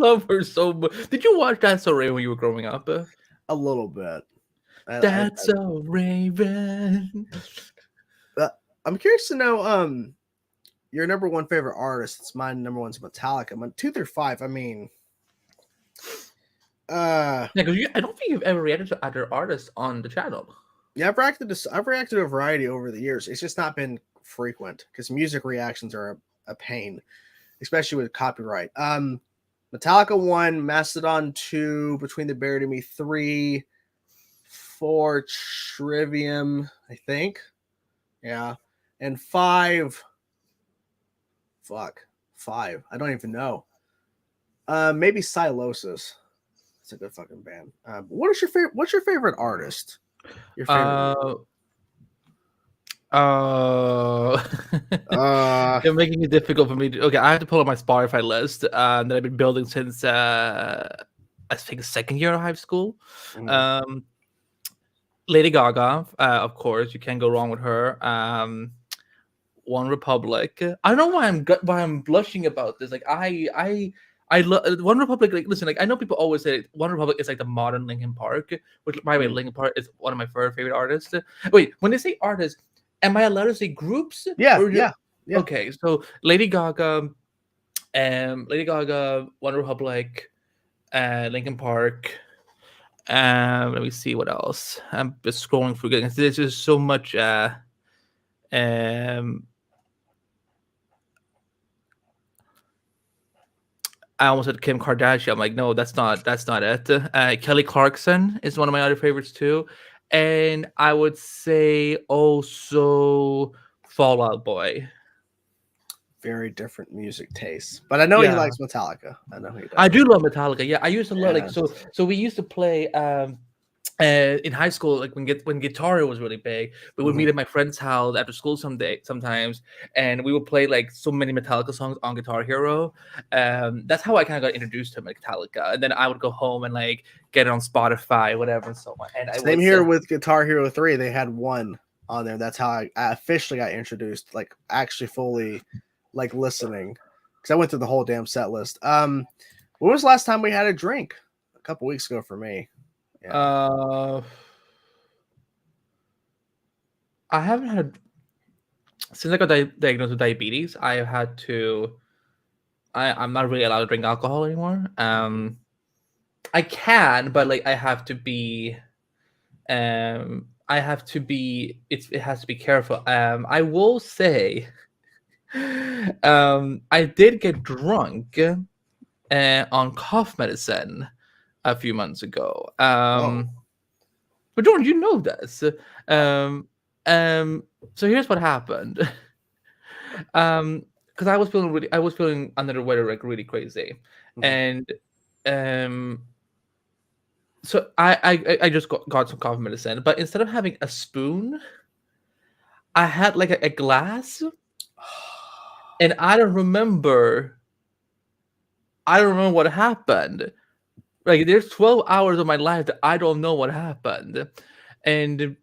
S2: love her so much. Did you watch That's So Raven when you were growing up?
S1: A little bit.
S2: That's So Raven.
S1: I'm curious to know your number one favorite artist. It's mine. Number one's Metallica. I'm on 2 through 5. I mean,
S2: Yeah, because I don't think you've ever reacted to other artists on the channel.
S1: yeah, I've reacted to a variety over the years. It's just not been frequent because music reactions are a pain, especially with copyright. Metallica 1, Mastodon 2, Between the Buried and Me 3, 4, Trivium, I think. Yeah. And 5. Fuck. 5. I don't even know. Maybe Silosis. It's a good fucking band. What's your favorite artist? Your favorite
S2: You're making it difficult for me. Okay, I have to pull up my Spotify list that I've been building since I think second year of high school. Lady Gaga, of course, you can't go wrong with her. One Republic. I don't know why I'm blushing about this. Like I love One Republic. Like, listen, like I know people always say One Republic is like the modern Linkin Park, which by the way, Linkin Park is one of my favorite artists. Wait, when they say artists, am I allowed to say groups?
S1: Yeah.
S2: Okay, so Lady Gaga, One Republic, Linkin Park. Let me see what else. I'm just scrolling through. There's just so much. I almost said Kim Kardashian. I'm like, no, that's not it. Kelly Clarkson is one of my other favorites too, and I would say also Fall Out Boy.
S1: Very different music tastes, but I know he likes Metallica. I know he does.
S2: I do love Metallica. Yeah, I used to love so we used to play in high school, like when Guitar was really big, we would meet at my friend's house after school sometimes, and we would play like so many Metallica songs on Guitar Hero. That's how I kind of got introduced to Metallica, and then I would go home and like get it on Spotify, whatever, and so on. And
S1: Same here with Guitar Hero 3. They had one on there. That's how I officially got introduced, like actually fully like listening, because I went through the whole damn set list. When was the last time we had a drink? A couple weeks ago for me.
S2: Yeah. I haven't had since I got diagnosed with diabetes. I'm not really allowed to drink alcohol anymore. I can, but like it has to be it has to be careful. I will say I did get drunk on cough medicine a few months ago. But Jordan, you know this. So here's what happened. Because I was feeling under the weather, like really crazy, and so I just got some cough medicine, but instead of having a spoon, I had like a glass, and I don't remember what happened. Like there's 12 hours of my life that I don't know what happened, and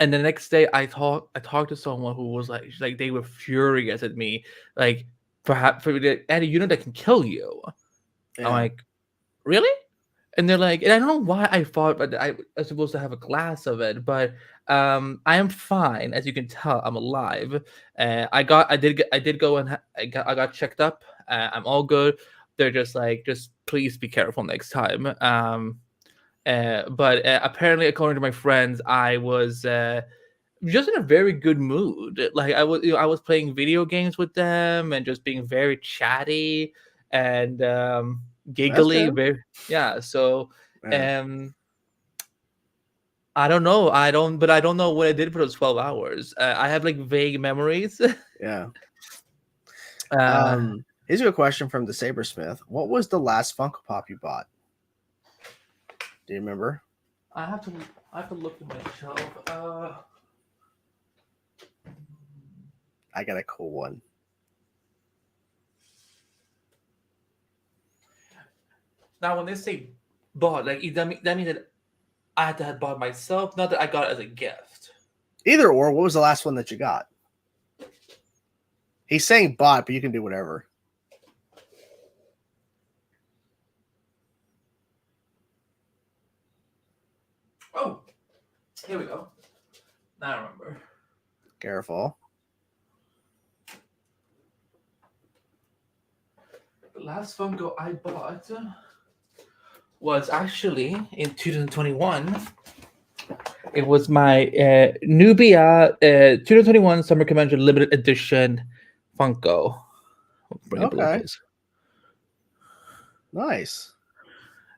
S2: the next day I talked to someone who was like they were furious at me, like perhaps Eddie, you know that can kill you. Yeah. I'm like, really? And they're like, and I don't know why I thought, but I was supposed to have a glass of it, but I am fine, as you can tell, I'm alive. I did go and I got checked up. I'm all good. They're just like, just please be careful next time. But apparently, according to my friends, I was just in a very good mood. Like I was playing video games with them and just being very chatty and giggly. So I don't know. I don't know what I did for those 12 hours. I have like vague memories.
S1: Yeah. Here's a question from the Sabersmith. What was the last Funko Pop you bought? Do you remember?
S2: I have to look at my shelf.
S1: I got a cool one.
S2: Now, when they say bought, like that means that I had to have bought myself, not that I got it as a gift.
S1: Either or. What was the last one that you got? He's saying bought, but you can do whatever.
S2: Oh, here we go. Now I remember.
S1: Careful.
S2: The last Funko I bought was actually in 2021. It was my Nubia 2021 Summer Convention Limited Edition Funko. I'll bring it below,
S1: Okay.
S2: please.
S1: Nice.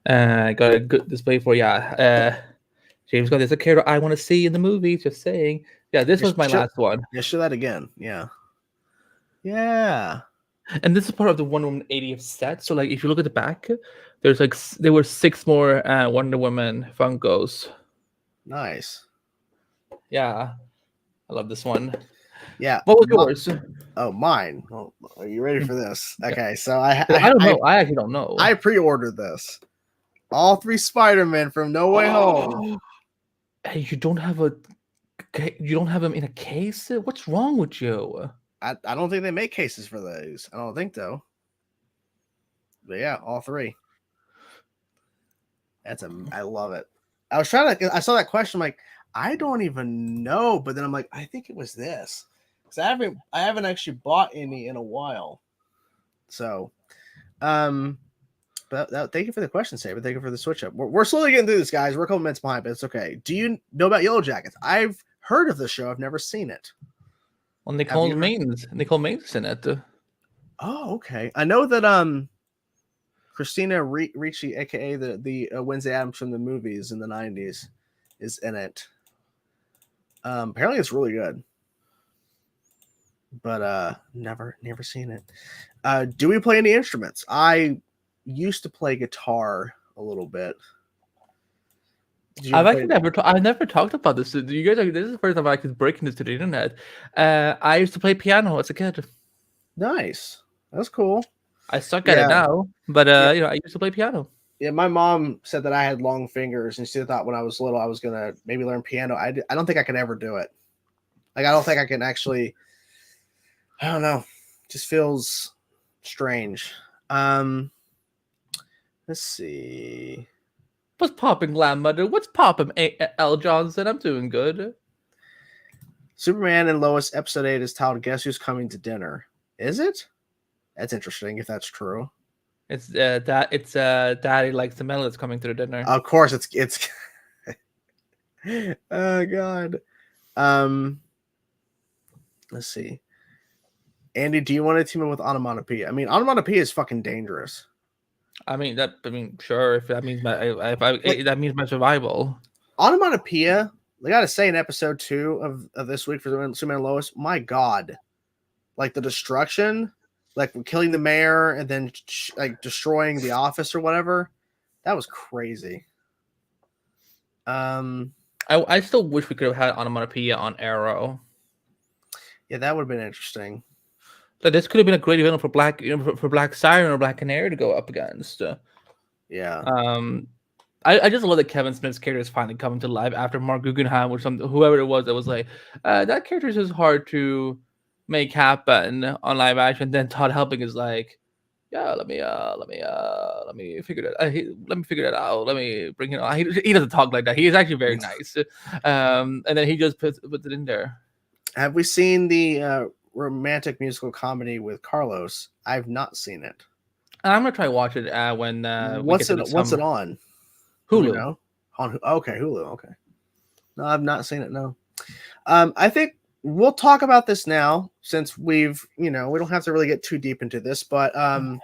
S2: I got a good display for James Gunn. There's a character I want to see in the movie. Just saying. Yeah, this was my last one.
S1: Yeah, show that again. Yeah. Yeah.
S2: And this is part of the Wonder Woman 80th set. So, like, if you look at the back, there's like there were 6 more Wonder Woman Funkos.
S1: Nice.
S2: Yeah, I love this one.
S1: Yeah.
S2: What was yours?
S1: Oh, mine. Well, are you ready for this? Okay, so I
S2: don't know. I actually don't know.
S1: I pre-ordered this. All 3 Spider-Men from No Way Home.
S2: Hey, you don't have them in a case? What's wrong with you?
S1: I don't think they make cases for those. I don't think though. But yeah, all 3. I love it. I was trying to. I saw that question. I'm like, I don't even know. But then I'm like, I think it was this. Because I haven't actually bought any in a while. So, but thank you for the question, Saber. Thank you for the switch up. We're slowly getting through this, guys. We're a couple minutes behind, but it's okay. Do you know about Yellow Jackets? I've heard of the show. I've never seen it.
S2: Well, Nicole Maines in it.
S1: Oh, okay. I know that Christina Ricci, aka the Wednesday Addams from the movies in the 90s, is in it. Apparently it's really good. But never seen it. Do we play any instruments? I used to play guitar a little bit.
S2: I've actually never talked about this. You guys, this is the first time I'm actually breaking this to the internet. I used to play piano as a kid.
S1: Nice, that's cool.
S2: I suck at it now, but you know, I used to play piano.
S1: Yeah, my mom said that I had long fingers, and she thought when I was little I was gonna maybe learn piano. I don't think I could ever do it. Like I don't think I can actually. I don't know. It just feels strange. Let's see.
S2: What's popping, Grandmother? What's popping, L. Johnson? I'm doing good.
S1: Superman and Lois episode 8 is titled "Guess Who's Coming to Dinner." Is it? That's interesting. If that's true,
S2: it's Daddy Likes the Melon that's coming to the dinner.
S1: Of course, it's. Oh God. Let's see. Andy, do you want to team up with Onomatopoeia? I mean, Onomatopoeia is fucking dangerous.
S2: I mean, sure. If that means that means my survival.
S1: Onomatopoeia, I gotta say, in episode 2 of this week for Superman and Lois, my God, like the destruction, like killing the mayor and then like destroying the office or whatever, that was crazy.
S2: I still wish we could have had Onomatopoeia on Arrow.
S1: Yeah, that would have been interesting.
S2: Like this could have been a great event for Black, for Black Siren or Black Canary to go up against.
S1: Yeah.
S2: I just love that Kevin Smith's character is finally coming to life after Mark Guggenheim or whoever it was that was like, that character is just hard to make happen on live action. Then Todd Helping is like, yeah, let me figure that. Let me figure that out. Let me bring it on. He doesn't talk like that. He is actually very nice. And then he just puts it in there.
S1: Have we seen the romantic musical comedy with Carlos? I've not seen it.
S2: I'm gonna try to watch it when.
S1: What's it on?
S2: Hulu.
S1: You know? Okay, Hulu. Okay. No, I've not seen it. No. I think we'll talk about this now since we don't have to really get too deep into this, but I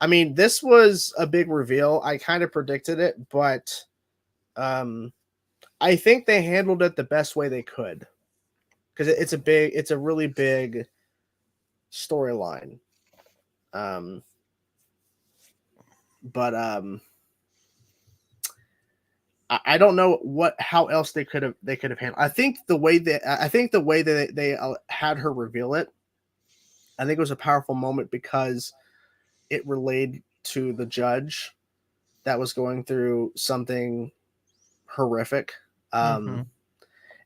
S1: mean, this was a big reveal. I kind of predicted it, but I think they handled it the best way they could. Because it's a really big storyline. But I don't know how else they could have handled. I think the way that they had her reveal it, I think it was a powerful moment because it relayed to the judge that was going through something horrific.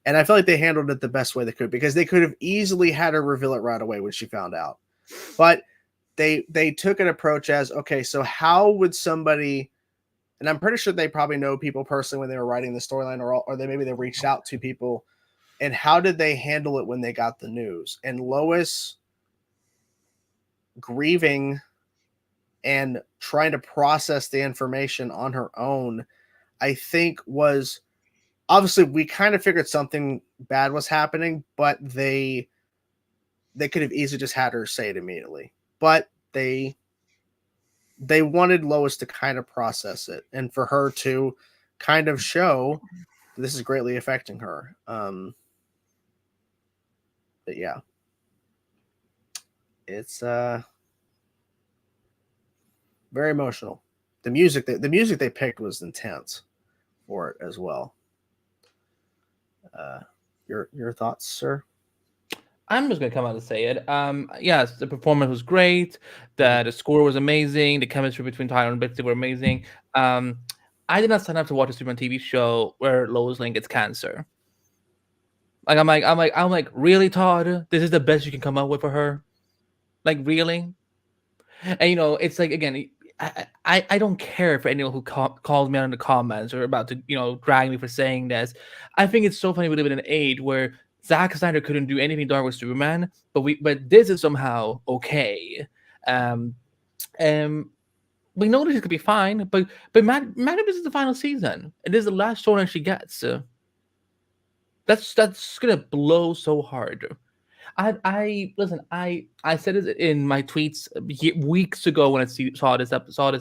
S1: And I feel like they handled it the best way they could, because they could have easily had her reveal it right away when she found out. But they took an approach as, okay, so how would somebody and I'm pretty sure they probably know people personally when they were writing the storyline, or maybe they reached out to people. And how did they handle it when they got the news? And Lois grieving and trying to process the information on her own, I think was obviously, we kind of figured something bad was happening, but they could have easily just had her say it immediately. But they wanted Lois to kind of process it and for her to kind of show this is greatly affecting her. But yeah, it's very emotional. The music they picked was intense for it as well. Your thoughts, sir?
S2: I'm just gonna come out and say it. Yes, the performance was great. The score was amazing. The chemistry between Tyler and Bitsy were amazing. I did not sign up to watch a Superman TV show where Lois Lane gets cancer. Like I'm like, really, Todd? This is the best you can come up with for her? Like, really? And you know, it's like, again, I don't care for anyone who calls me out in the comments or about to, you know, drag me for saying this. I think it's so funny we live in an age where Zack Snyder couldn't do anything dark with Superman, but this is somehow okay. We know this could be fine, but Madam, this is the final season, and this is the last story she gets. That's gonna blow so hard. I listen. I said it in my tweets weeks ago when I saw this episode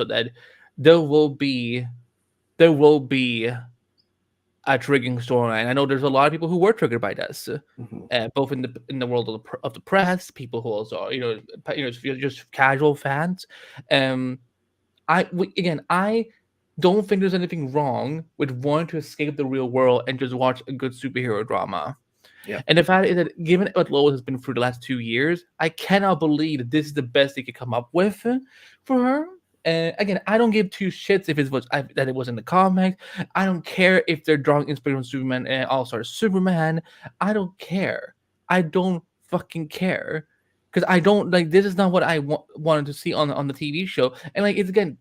S2: that there will be a triggering storyline. I know there's a lot of people who were triggered by this, both in the world of the press, people who also are, just casual fans. I don't think there's anything wrong with wanting to escape the real world and just watch a good superhero drama.
S1: Yeah.
S2: And the fact is that given what Lois has been through the last 2 years, I cannot believe that this is the best they could come up with for her. And again, I don't give two shits if that it was in the comics. I don't care if they're drawing inspiration from Superman and All-Star Superman. I don't care. I don't fucking care. Because I don't, like, this is not what I wanted to see on the TV show. And, like, it's, again,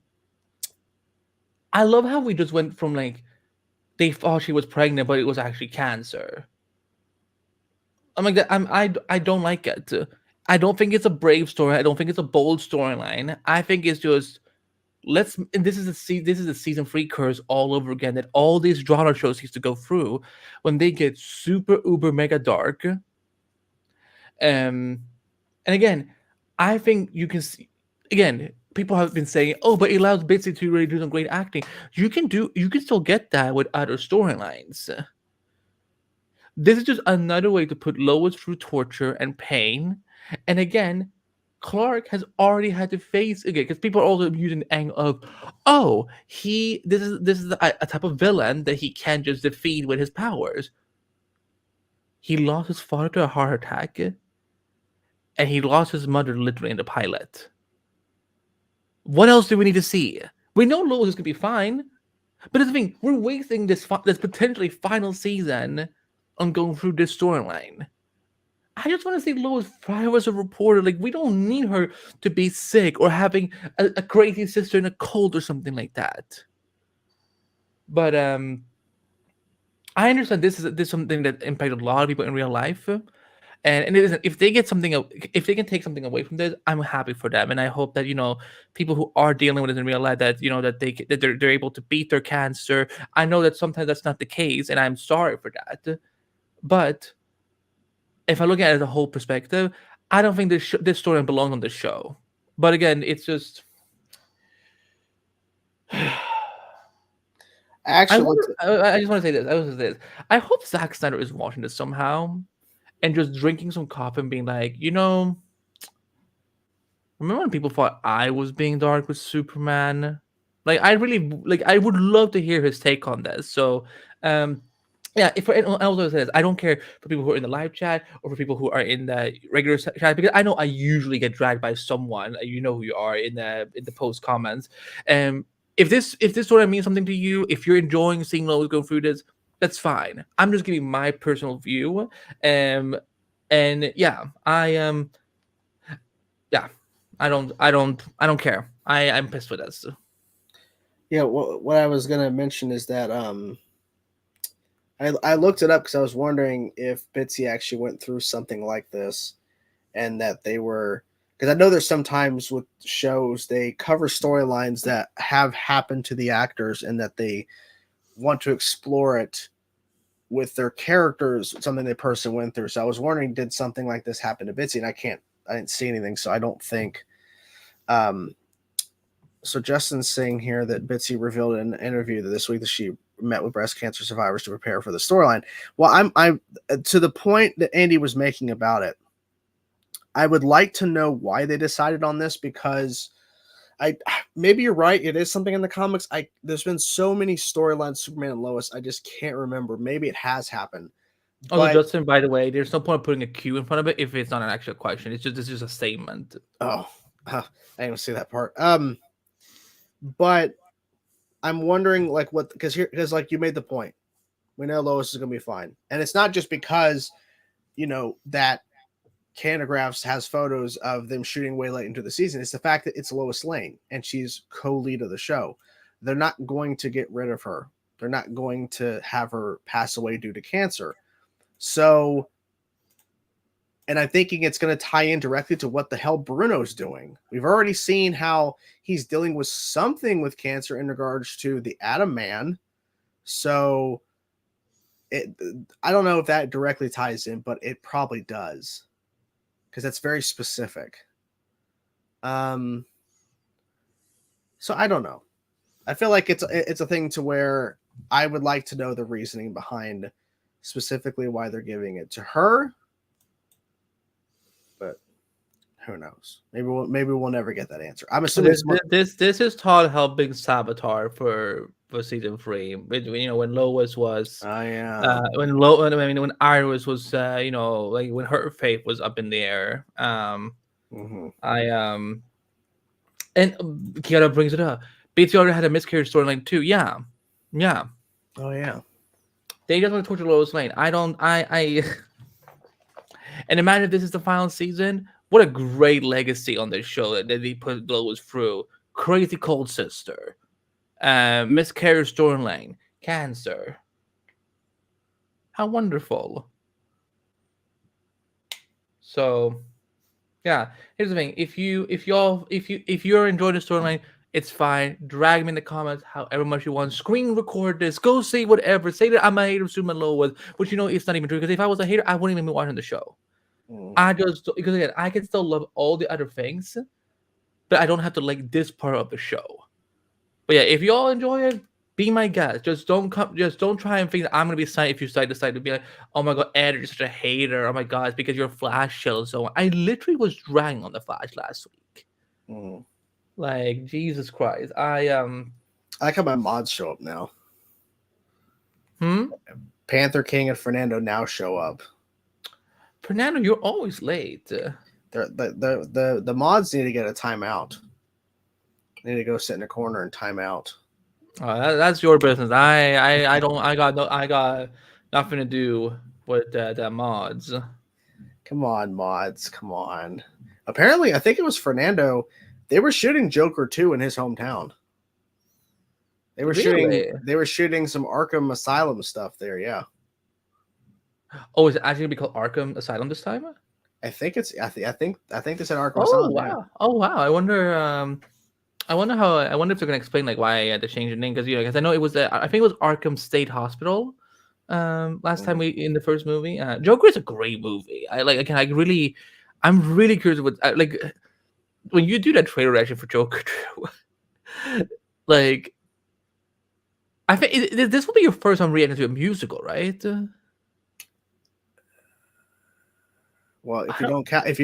S2: I love how we just went from, like, they thought she was pregnant, but it was actually cancer. I'm like that. I don't like it. I don't think it's a brave story. I don't think it's a bold storyline. I think it's just this is a season 3 curse all over again that all these drama shows used to go through when they get super uber mega dark. And again, I think you can see, again, people have been saying, oh, but it allows Bitsy to really do some great acting. You can still get that with other storylines. This is just another way to put Lois through torture and pain. And again, Clark has already had to face again, because people are also using the angle of, oh, this is a type of villain that he can't just defeat with his powers. He lost his father to a heart attack, and he lost his mother literally in the pilot. What else do we need to see? We know Lois is gonna be fine, but the thing, we're wasting this potentially final season on going through this storyline. I just want to see Lois thrive as a reporter. Like, we don't need her to be sick or having a crazy sister in a cold or something like that. But I understand this is something that impacted a lot of people in real life, and it isn't. If they can take something away from this, I'm happy for them, and I hope that people who are dealing with it in real life that that they're able to beat their cancer. I know that sometimes that's not the case, and I'm sorry for that. But if I look at it as a whole perspective, I don't think this story belongs on this show. But again, it's just I just want to say this. I hope Zack Snyder is watching this somehow and just drinking some coffee and being like, remember when people thought I was being dark with Superman? Like, I would love to hear his take on this. So, yeah, if for anyone else who says, I don't care for people who are in the live chat or for people who are in the regular chat, because I know I usually get dragged by someone. You know who you are in the post comments. If this story means something to you, if you're enjoying seeing Lois go through this, that's fine. I'm just giving my personal view. And yeah, I don't care. I'm pissed with this.
S1: Yeah, what I was gonna mention is that I looked it up because I was wondering if Bitsy actually went through something like this, and that they were, because I know there's sometimes with shows they cover storylines that have happened to the actors and that they want to explore it with their characters, something the person went through. So I was wondering, did something like this happen to Bitsy? And I didn't see anything, so I don't think. Um, so Justin's saying here that Bitsy revealed in an interview that this week that she met with breast cancer survivors to prepare for the storyline. Well, I'm to the point that Andy was making about it. I would like to know why they decided on this, because I maybe you're right. It is something in the comics. There's been so many storylines, Superman and Lois. I just can't remember. Maybe it has happened.
S2: Also,
S1: But
S2: Justin, by the way, there's no point of putting a Q in front of it if it's not an actual question. It's just a statement.
S1: I didn't even see that part. But I'm wondering, like, what, because like you made the point. We know Lois is gonna be fine, and it's not just because that Candigraphs has photos of them shooting way late into the season. It's the fact that it's Lois Lane and she's co-lead of the show. They're not going to get rid of her. They're not going to have her pass away due to cancer. So, and I'm thinking it's going to tie in directly to what the hell Bruno's doing. We've already seen how he's dealing with something with cancer in regards to the Atom Man. So, I don't know if that directly ties in, but it probably does, because that's very specific. So I don't know. I feel like it's a thing to where I would like to know the reasoning behind specifically why they're giving it to her. But who knows? Maybe we'll never get that answer. I'm assuming
S2: this is Todd helping Saboteur for season 3. When Lois was when Iris was like when her faith was up in the air. And Kiara brings it up. BT already had a miscarriage storyline too. Yeah.
S1: Oh yeah.
S2: They just want to torture Lois Lane. I and imagine if this is the final season. What a great legacy on this show that they put Lois through. Crazy cold sister. Miscarriage storyline. Cancer. How wonderful. So yeah, here's the thing. If you're enjoying the storyline, it's fine. Drag me in the comments however much you want. Screen record this. Go say whatever. Say that I'm a hater of Superman Lois, which it's not even true. Because if I was a hater, I wouldn't even be watching the show. Because again, I can still love all the other things, but I don't have to like this part of the show. But yeah, if you all enjoy it, be my guest. Just don't try and think that I'm gonna be excited if you decide to be like, oh my god, Ed, you're such a hater. Oh my god, it's because you're a Flash shell and so on. I literally was dragging on the Flash last week. Like Jesus Christ. I
S1: like how my mods show up now. Panther King and Fernando now show up.
S2: Fernando, you're always late.
S1: The mods need to get a timeout. They need to go sit in a corner and time out.
S2: That's your business. I got nothing to do with the mods.
S1: Come on, mods. Come on. Apparently, I think it was Fernando. They were shooting Joker 2 in his hometown. They were shooting some Arkham Asylum stuff there. Yeah.
S2: Oh, is it actually gonna be called Arkham Asylum this time?
S1: I think they said Arkham Asylum.
S2: Wow.
S1: Yeah.
S2: Oh wow. I wonder if they're gonna explain like why I had to change the name, because I know it was I think it was Arkham State Hospital. Last time in the first movie. Joker is a great movie. I'm really curious what like when you do that trailer reaction for Joker. Like, I think this will be your first time reacting to a musical, right?
S1: Well, if you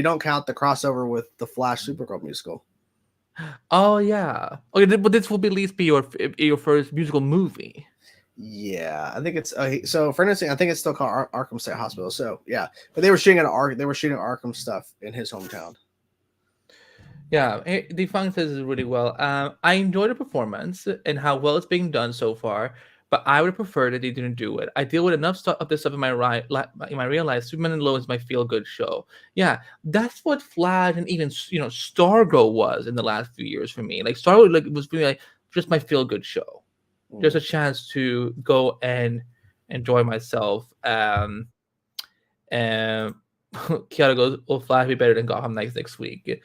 S1: don't count the crossover with the Flash Supergirl musical.
S2: Oh yeah. Okay, but this will at least be your first musical movie.
S1: Yeah, I think it's so. For instance, I think it's still called Arkham State Hospital. So yeah, but they were shooting Arkham stuff in his hometown.
S2: Yeah, the Funk says it really well. I enjoy the performance and how well it's being done so far, but I would prefer that they didn't do it. I deal with enough of this stuff in my real life. Superman and Lois is my feel-good show. Yeah, that's what Flash and even Stargirl was in the last few years for me. Like Stargirl was really like just my feel good show. Just a chance to go and enjoy myself. And Kiara goes, "Will Flash be better than Gotham Knights next week?"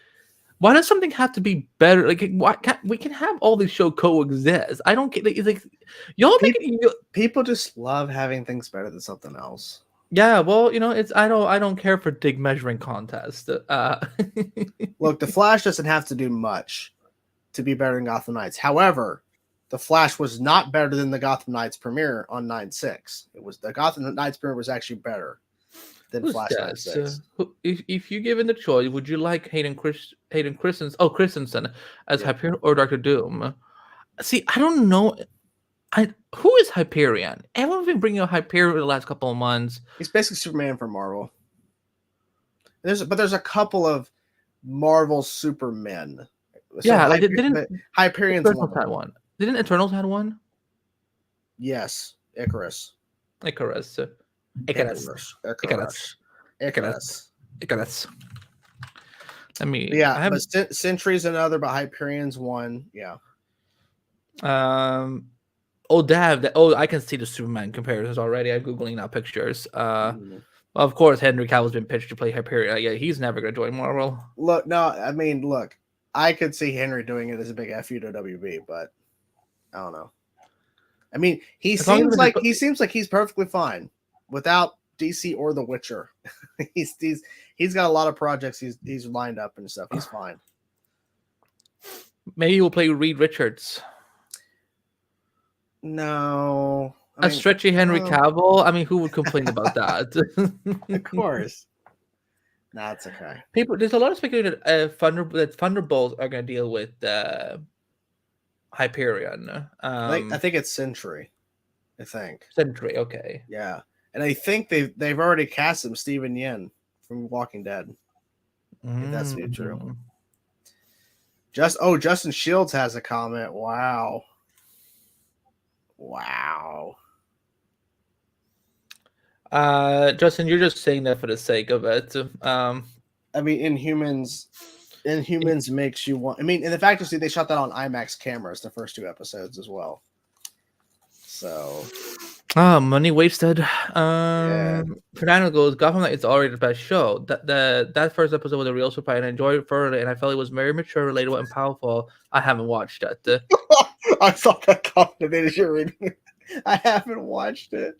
S2: Why does something have to be better? Like, why can't we can have all these shows coexist? I don't get like y'all
S1: people just love having things better than something else.
S2: Yeah, well, it's I don't care for dig measuring contest.
S1: Look, the Flash doesn't have to do much to be better than Gotham Knights. However, the Flash was not better than the Gotham Knights premiere on 9/6. It was the Gotham Knights premiere was actually better than
S2: Who's
S1: Flash
S2: that?
S1: 9/6.
S2: If you given the choice, would you like Hayden Christensen as Hyperion or Doctor Doom? See, I don't know. Who is Hyperion? Everyone's been bringing up Hyperion the last couple of months.
S1: He's basically Superman for Marvel. There's a couple of Marvel Supermen.
S2: Yeah,
S1: so
S2: didn't
S1: Hyperion's
S2: Eternals had one? Didn't Eternals had one?
S1: Yes, Icarus.
S2: Icarus. I mean,
S1: yeah, but Sentry's another, but Hyperion's one. Yeah.
S2: I can see the Superman comparisons already. I'm googling now pictures. Of course, Henry Cavill's been pitched to play Hyperion. Yeah, he's never gonna join Marvel.
S1: Look, I could see Henry doing it as a big FU to WB, but I don't know. I mean, he seems like he's perfectly fine without DC or The Witcher. he's got a lot of projects he's lined up and stuff. He's fine.
S2: Maybe he'll play Reed Richards.
S1: No.
S2: Stretchy Henry Cavill? I mean, who would complain about that?
S1: Of course. That's okay.
S2: There's a lot of speculation that Thunderbolts are going to deal with Hyperion.
S1: I think it's Sentry. I think.
S2: Sentry, okay.
S1: Yeah. And I think they've already cast him, Steven Yeun from Walking Dead. If that's true. Justin Shields has a comment. Wow.
S2: Justin, you're just saying that for the sake of it.
S1: I mean, Inhumans makes you want. I mean, in the fact they shot that on IMAX cameras the first 2 episodes as well. So,
S2: money wasted. Fernando goes, Gotham Knight is already the best show. That first episode was a real surprise, and I enjoyed it thoroughly, and I felt it was very mature, relatable, and powerful. I haven't watched it.
S1: I thought that comment as you're reading. I haven't watched it.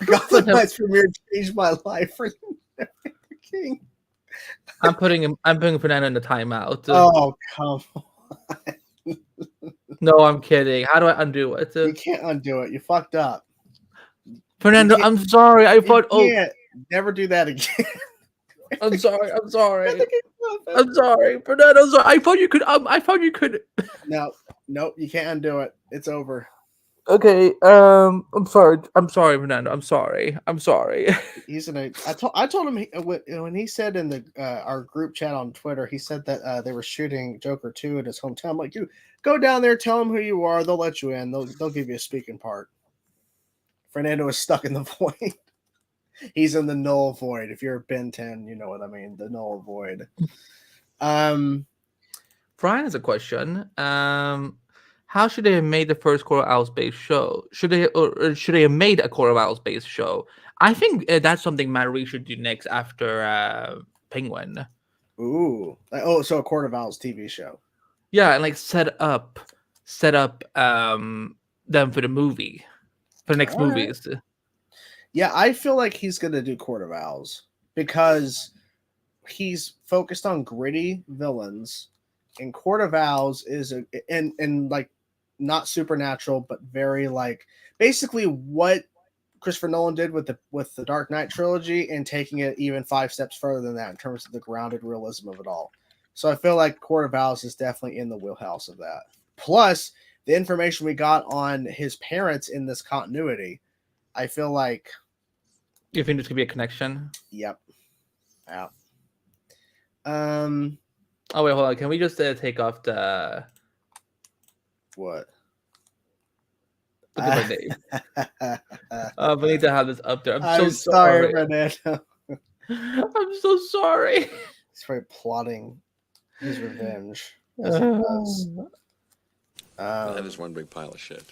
S1: Gotham Knight's premiere changed my life for King.
S2: I'm putting Fernando in the timeout.
S1: Oh, come on.
S2: No, I'm kidding. How do I undo it?
S1: You can't undo it. You fucked up.
S2: Fernando, I'm sorry. I thought.
S1: Never do that again.
S2: I'm sorry. I'm sorry, Fernando. I'm sorry. I thought you could.
S1: No, nope. You can't undo it. It's over.
S2: Okay. I'm sorry. I'm sorry, Fernando. I'm sorry.
S1: He's I told him when he said in the our group chat on Twitter, he said that they were shooting Joker 2 in his hometown. I'm like, you go down there, tell them who you are. They'll let you in. They'll give you a speaking part. Fernando is stuck in the void. He's in the null void. If you're a Ben 10, you know what I mean. The null void.
S2: Brian has a question. How should they have made the first Coral Owls based show? Should they have made a Coral Owls based show? I think that's something Matt Reeves should do next after Penguin.
S1: Ooh. So a Court of Owls TV show.
S2: Yeah, and like set up them for the movie. For the next movies.
S1: Yeah, I feel like he's gonna do Court of Owls because he's focused on gritty villains, and Court of Owls is and like not supernatural, but very like basically what Christopher Nolan did with the Dark Knight trilogy, and taking it even 5 steps further than that in terms of the grounded realism of it all. So I feel like Court of Owls is definitely in the wheelhouse of that. Plus, the information we got on his parents in this continuity, I feel like.
S2: You think there's gonna be a connection?
S1: Yep. Yeah.
S2: Oh wait, hold on. Can we just take off the
S1: what?
S2: Look at my name. We need to have this up there.
S1: I'm so sorry, Fernando.
S2: I'm so sorry.
S1: He's probably plotting his revenge.
S10: That is one big pile of shit.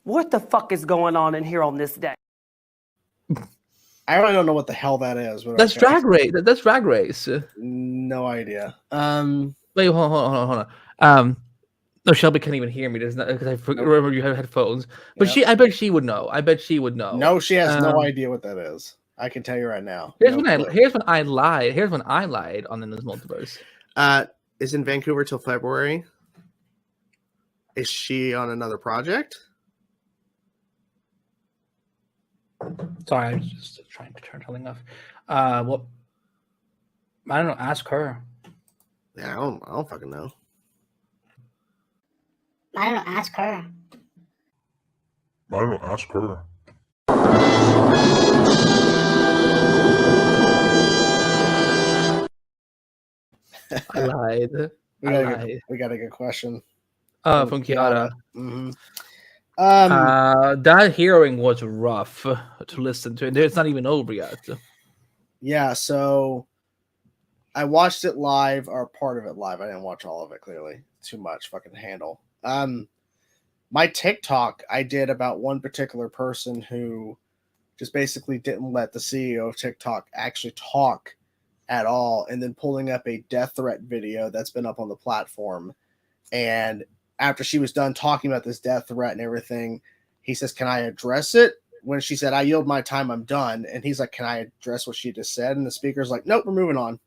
S11: What the fuck is going on in here on this day?
S1: I really don't know what the hell that is. But
S2: That's Drag Race. That's Drag Race.
S1: No idea.
S2: Wait, hold on. No, Shelby can't even hear me. There's not because remember you have headphones. But
S1: Yep.
S2: I bet she would know. I bet she would know.
S1: No, she has no idea what that is. I can tell you right now.
S2: Here's when I lied. Here's when I lied on this multiverse.
S1: Is in Vancouver till February. Is she on another project?
S2: Sorry, I was just trying to turn something off. Well, I don't know. Ask her.
S1: Yeah, I don't fucking know.
S12: I don't know. Ask her.
S13: I don't know. Ask her.
S2: I lied.
S1: We got a good question.
S2: From Kiara.
S1: Mm-hmm.
S2: That hearing was rough to listen to, and it's not even over yet.
S1: Yeah, so I watched it live, or part of it live. I didn't watch all of it, clearly. Too much fucking handle. My TikTok, I did about one particular person who just basically didn't let the CEO of TikTok actually talk at all, and then pulling up a death threat video that's been up on the platform. And after she was done talking about this death threat and everything, he says, "Can I address it?" When she said, "I yield my time, I'm done." And he's like, "Can I address what she just said?" And the speaker's like, "Nope, we're moving on."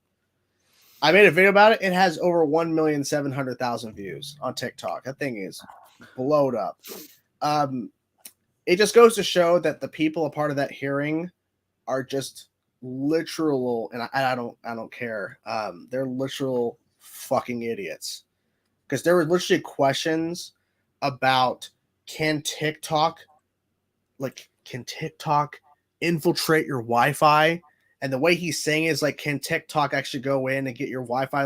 S1: I made a video about it. It has over 1,700,000 views on TikTok. That thing is blowed up. It just goes to show that the people a part of that hearing are just literal, and I don't care. They're literal fucking idiots. Because there were literally questions about can TikTok infiltrate your Wi-Fi? And the way he's saying it is like, can TikTok actually go in and get your Wi-Fi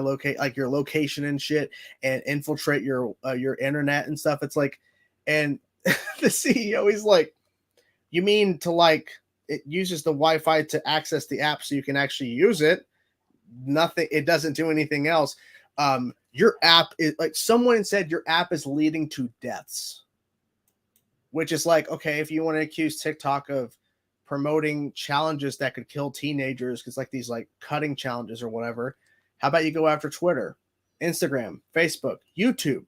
S1: your location and shit, and infiltrate your internet and stuff? It's like, and the CEO, he's like, you mean to it uses the Wi-Fi to access the app so you can actually use it? Nothing. It doesn't do anything else. Your app is like, someone said your app is leading to deaths, which is like, okay, if you want to accuse TikTok of promoting challenges that could kill teenagers, because like these like cutting challenges or whatever, how about you go after Twitter, Instagram, Facebook, YouTube?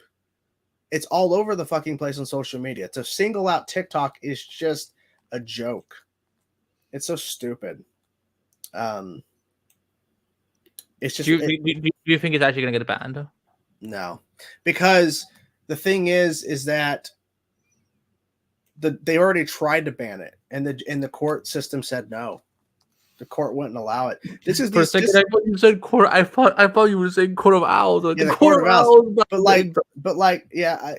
S1: It's all over the fucking place on social media. To single out TikTok is just a joke. It's so stupid. It's just.
S2: Do you think it's actually going to get banned?
S1: No, because the thing is that they already tried to ban it, and the court system said no. The court wouldn't allow it. This is
S2: for a second. I thought you said court. I thought you were saying Court of Owls. Like,
S1: yeah, the Court of Owls. But yeah.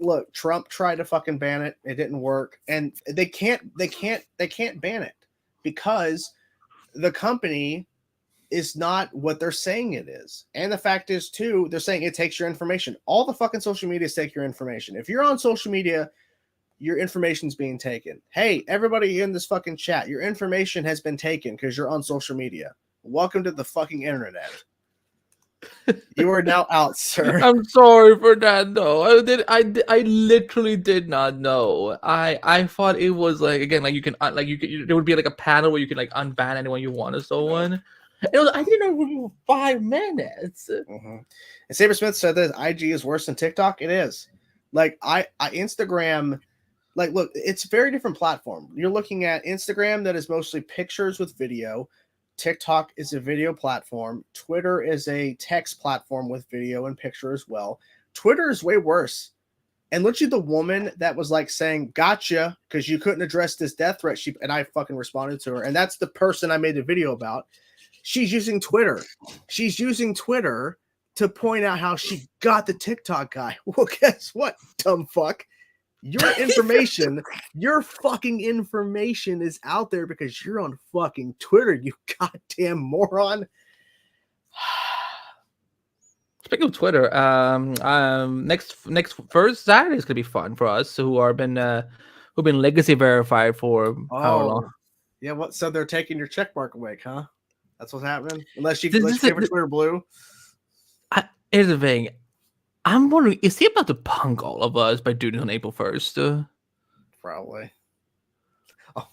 S1: Look, Trump tried to fucking ban it. It didn't work, and they can't ban it because the company is not what they're saying it is. And the fact is, too, they're saying it takes your information. All the fucking social medias take your information. If you're on social media, your information's being taken. Hey, everybody in this fucking chat, your information has been taken because you're on social media. Welcome to the fucking internet. You are now out, sir.
S2: I'm sorry for that, though. I literally did not know. I thought it was like, again, like you can there would be like a panel where you can like unban anyone you want or so on. I didn't know it was 5 minutes.
S1: Mm-hmm. And Saber Smith said that IG is worse than TikTok. It is. Like I Instagram, like, look, it's a very different platform. You're looking at Instagram that is mostly pictures with video. TikTok is a video platform. Twitter is a text platform with video and picture as well. Twitter is way worse. And literally the woman that was like saying, "Gotcha," because you couldn't address this death threat. And I fucking responded to her. And that's the person I made a video about. She's using Twitter. She's using Twitter to point out how she got the TikTok guy. Well, guess what, dumb fuck? Your information, your fucking information is out there because you're on fucking Twitter, you goddamn moron.
S2: Speaking of Twitter, next first Saturday is gonna be fun for us who've been legacy verified for how long?
S1: Yeah, what? So they're taking your check mark away, huh? That's what's happening. Unless you
S2: This-
S1: unless
S2: this-
S1: your favorite
S2: this-
S1: Twitter blue.
S2: Here's the thing. I'm wondering, is he about to punk all of us by doing it on April 1st?
S1: Probably. Oh,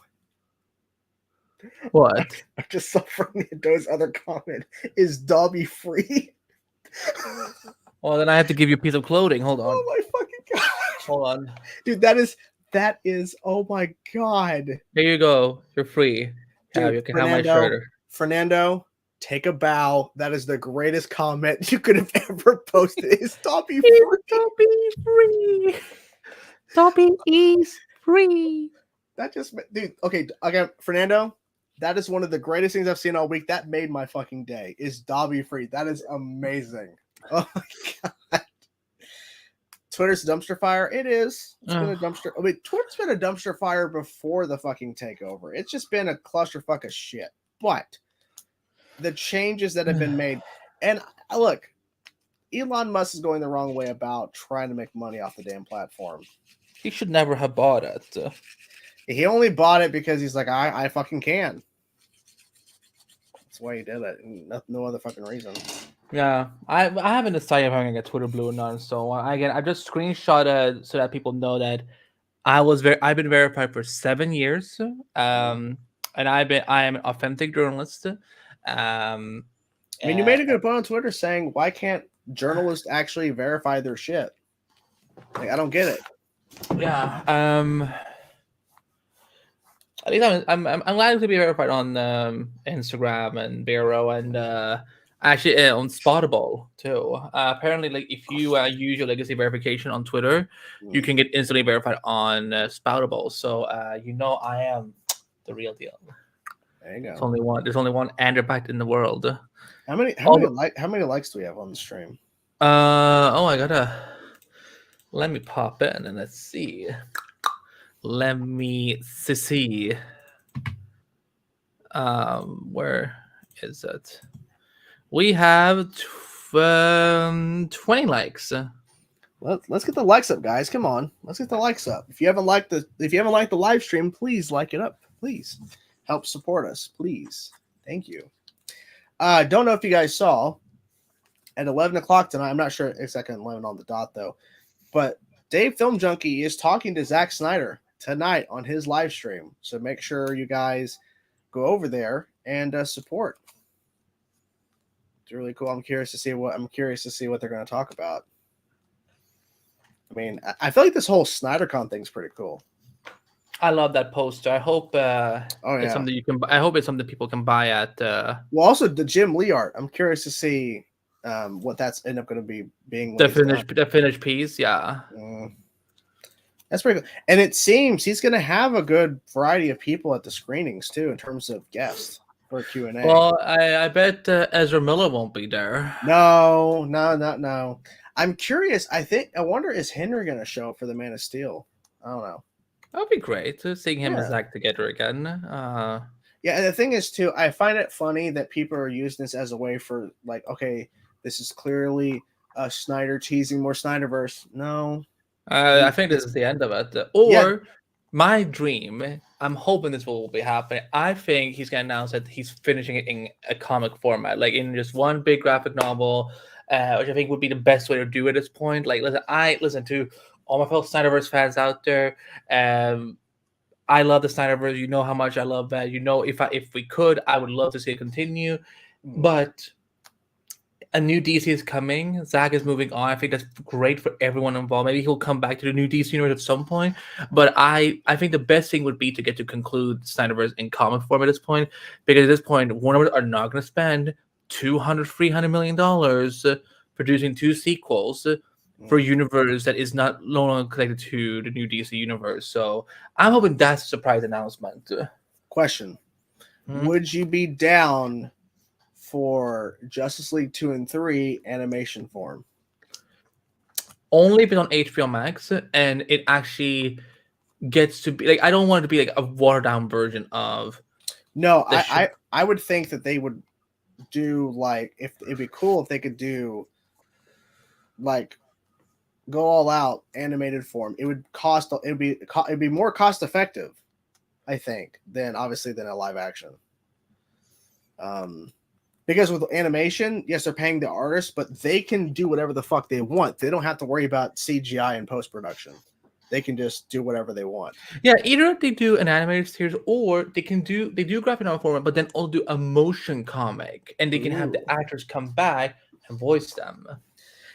S2: What?
S1: I just saw Fernando's other comment. Is Dobby free?
S2: Well, then I have to give you a piece of clothing. Hold on.
S1: Oh my fucking god.
S2: Hold on.
S1: Dude, that is oh my god.
S2: Here you go. You're free.
S1: Dude,
S2: You can have my shirt.
S1: Fernando, take a bow. That is the greatest comment you could have ever posted. Is Dobby free?
S2: Dobby free. Dobby is free.
S1: That just, dude. Okay, Fernando. That is one of the greatest things I've seen all week. That made my fucking day. Is Dobby free? That is amazing. Oh my god. Twitter's a dumpster fire. It is. It's been a dumpster. I mean, Twitter's been a dumpster fire before the fucking takeover. It's just been a clusterfuck of shit. But the changes that have been made, and look, Elon Musk is going the wrong way about trying to make money off the damn platform.
S2: He should never have bought it.
S1: He only bought it because he's like, I fucking can. That's why he did it. No other fucking reason.
S2: Yeah, I haven't decided if I'm gonna get Twitter Blue or not. So I just screenshotted so that people know that I've been verified for 7 years. And I am an authentic journalist.
S1: I mean, you made a good point on Twitter saying, why can't journalists actually verify their shit? Like, I don't get it.
S2: Yeah. At least I'm glad to be verified on Instagram and Vero and actually on Spottable too. Apparently, like if you use your legacy verification on Twitter, you can get instantly verified on Spoutable. So I am the real deal.
S1: There you go.
S2: There's only one Anderbite in the world.
S1: How many likes do we have on the stream?
S2: I gotta let me pop in and let's see. Let me see. Where is it? We have 20 likes.
S1: Let's get the likes up, guys. Come on, let's get the likes up. If you haven't liked the live stream, please like it up. Please help support us, please. Thank you. Don't know if you guys saw at 11 o'clock tonight. I'm not sure exactly 11 on the dot though, but Dave Film Junkie is talking to Zack Snyder tonight on his live stream. So make sure you guys go over there and support. It's really cool. I'm curious to see what they're going to talk about. I mean, I feel like this whole SnyderCon thing's pretty cool.
S2: I love that poster. I hope it's something you can. I hope it's something people can buy at.
S1: Well, also the Jim Lee art. I'm curious to see what that's end up going to be being.
S2: The finished piece. Yeah.
S1: That's pretty cool. And it seems he's going to have a good variety of people at the screenings too, in terms of guests for a Q&A.
S2: Well, I bet Ezra Miller won't be there.
S1: No. I'm curious. I wonder, is Henry going to show up for the Man of Steel? I don't know.
S2: That'd be great seeing him and Zach together again.
S1: Yeah, and the thing is too, I find it funny that people are using this as a way for like, okay, this is clearly Snyder teasing more Snyderverse. No.
S2: I think this is the end of it. My dream, I'm hoping this will be happening. I think he's going to announce that he's finishing it in a comic format, like in just one big graphic novel, which I think would be the best way to do it at this point. Like, listen to all my fellow Snyderverse fans out there. I love the Snyderverse. You know how much I love that. You know, if we could, I would love to see it continue. But a new DC is coming. Zack is moving on. I think that's great for everyone involved. Maybe he'll come back to the new DC universe at some point. But I think the best thing would be to get to conclude Snyderverse in comic form at this point. Because at this point, Warner are not going to spend $300 million producing 2 sequels for a universe that is no longer connected to the new DC universe. So I'm hoping that's a surprise announcement.
S1: Question. Would you be down for Justice League 2 and 3 animation form?
S2: Only if it's on HBO Max and it actually gets to be like, I don't want it to be like a watered down version of.
S1: No, I would think that they would do like, if it'd be cool if they could do like go all out animated form. It'd be more cost effective, I think, than a live action. Because with animation, yes, they're paying the artists, but they can do whatever the fuck they want. They don't have to worry about CGI and post-production. They can just do whatever they want.
S2: Yeah, either they do an animated series or they do graphic novel format, but then also do a motion comic, and they can have the actors come back and voice them.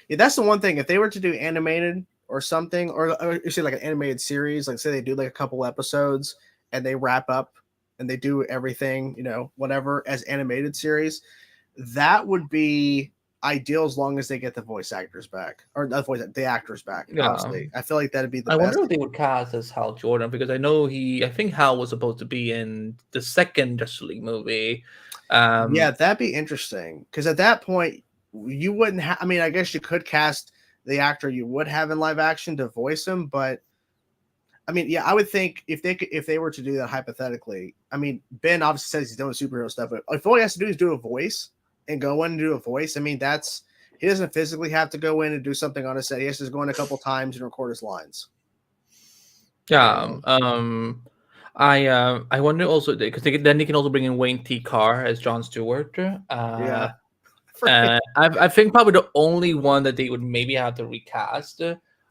S1: Yeah, that's the one thing. If they were to do animated or something, or you say like an animated series, like say they do like a couple episodes and they wrap up and they do everything, you know, whatever as animated series, that would be ideal as long as they get the voice actors back or the actors back.
S2: Yeah.
S1: Honestly, I feel like that'd be the
S2: I
S1: best.
S2: wonder if they would cast as Hal Jordan, because I know I think Hal was supposed to be in the second Justice League movie.
S1: Yeah, that'd be interesting, because at that point you wouldn't have. I mean, I guess you could cast the actor you would have in live action to voice him, but I mean, yeah, I would think if they were to do that hypothetically, I mean, Ben obviously says he's doing superhero stuff, but if all he has to do is do a voice and go in and do a voice, I mean, he doesn't physically have to go in and do something on a set. He has to go in a couple times and record his lines.
S2: Yeah. I wonder also, because then they can also bring in Wayne T. Carr as Jon Stewart.
S1: Yeah.
S2: I think probably the only one that they would maybe have to recast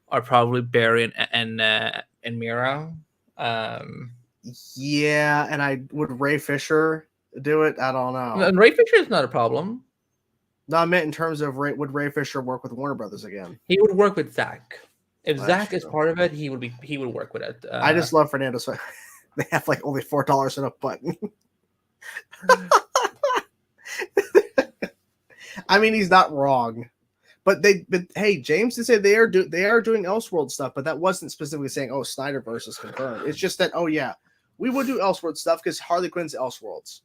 S2: are probably Barry and Mira.
S1: Yeah, and would Ray Fisher do it? I don't know.
S2: And Ray Fisher is not a problem.
S1: No, I meant in terms of would Ray Fisher work with Warner Brothers again?
S2: He would work with Zach. If
S1: That's
S2: Zach is
S1: true.
S2: part of it, he would work with it.
S1: I just love Fernando. So they have like only $4 in a button. I mean, he's not wrong, but hey, James did say they are doing Elseworld stuff, but that wasn't specifically saying, oh, Snyderverse is confirmed. It's just that, oh yeah, we would do Elseworld stuff because Harley Quinn's Elseworlds,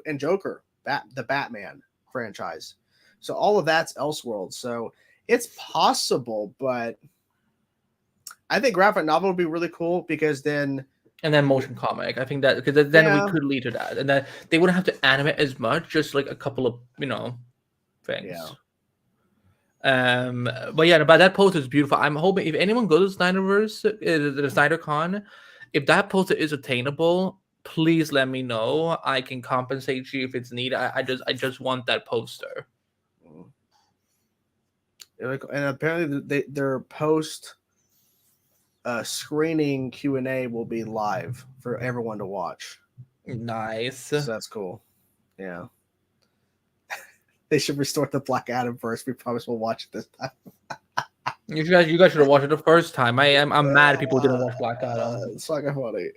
S1: and Joker, the Batman franchise. So all of that's Elseworlds. So it's possible, but I think graphic novel would be really cool because then.
S2: And then motion comic. I think that because then we could lead to that, and that they wouldn't have to animate as much, just like a couple of things.
S1: Yeah.
S2: But yeah, but that poster is beautiful. I'm hoping if anyone goes to Snyderverse, the SnyderCon, if that poster is attainable, please let me know. I can compensate you if it's needed. I just want that poster.
S1: And apparently their post screening Q&A will be live for everyone to watch.
S2: Nice.
S1: So that's cool. Yeah. They should restore the Black Adam first. We promise we'll watch it this time.
S2: You guys should have watched it the first time. I'm mad at people who didn't watch Black Adam.
S1: It's fucking funny.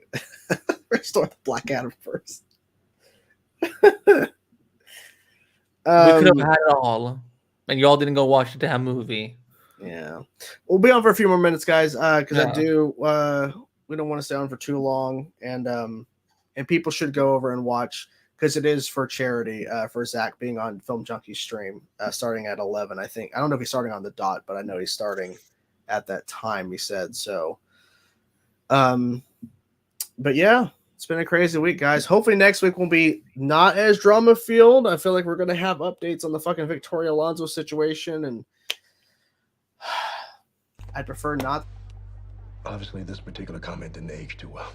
S1: Restore the Black Adam first.
S2: We could have had it all, and y'all didn't go watch the damn movie.
S1: Yeah, we'll be on for a few more minutes, guys, because I do. We don't want to stay on for too long, and people should go over and watch because it is for charity for Zach being on Film Junkie's stream starting at 11. I think I don't know if he's starting on the dot, but I know he's starting at that time. He said so. But yeah, it's been a crazy week, guys. Hopefully next week will be not as drama filled. I feel like we're gonna have updates on the fucking Victoria Alonso situation, and I'd prefer not.
S12: Obviously, this particular comment didn't age too well.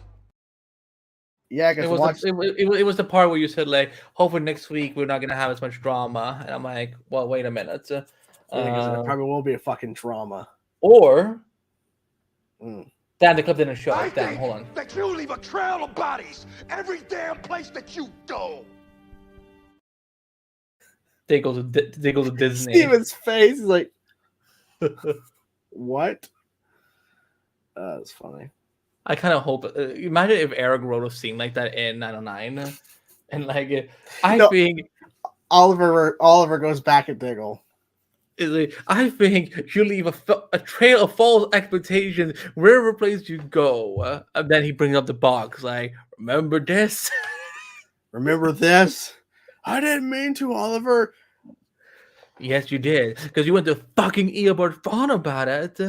S1: Yeah,
S2: it was the part where you said like, hopefully next week we're not gonna have as much drama, and I'm like, well, wait a minute.
S1: There probably will be a fucking drama.
S2: Or, damn, the clip didn't show. Damn, hold on.
S12: That you leave a trail of bodies every damn place that you go.
S2: They go to Disney.
S1: Steven's face is like, what? That's funny.
S2: I kind of hope. Imagine if Eric wrote a scene like that in 909, and like, think
S1: Oliver goes back at Diggle.
S2: I think you leave a trail of false expectations wherever place you go. And then he brings up the box, like, remember this?
S1: Remember this? I didn't mean to, Oliver.
S2: Yes, you did, because you went to fucking Eobard Fawn about it.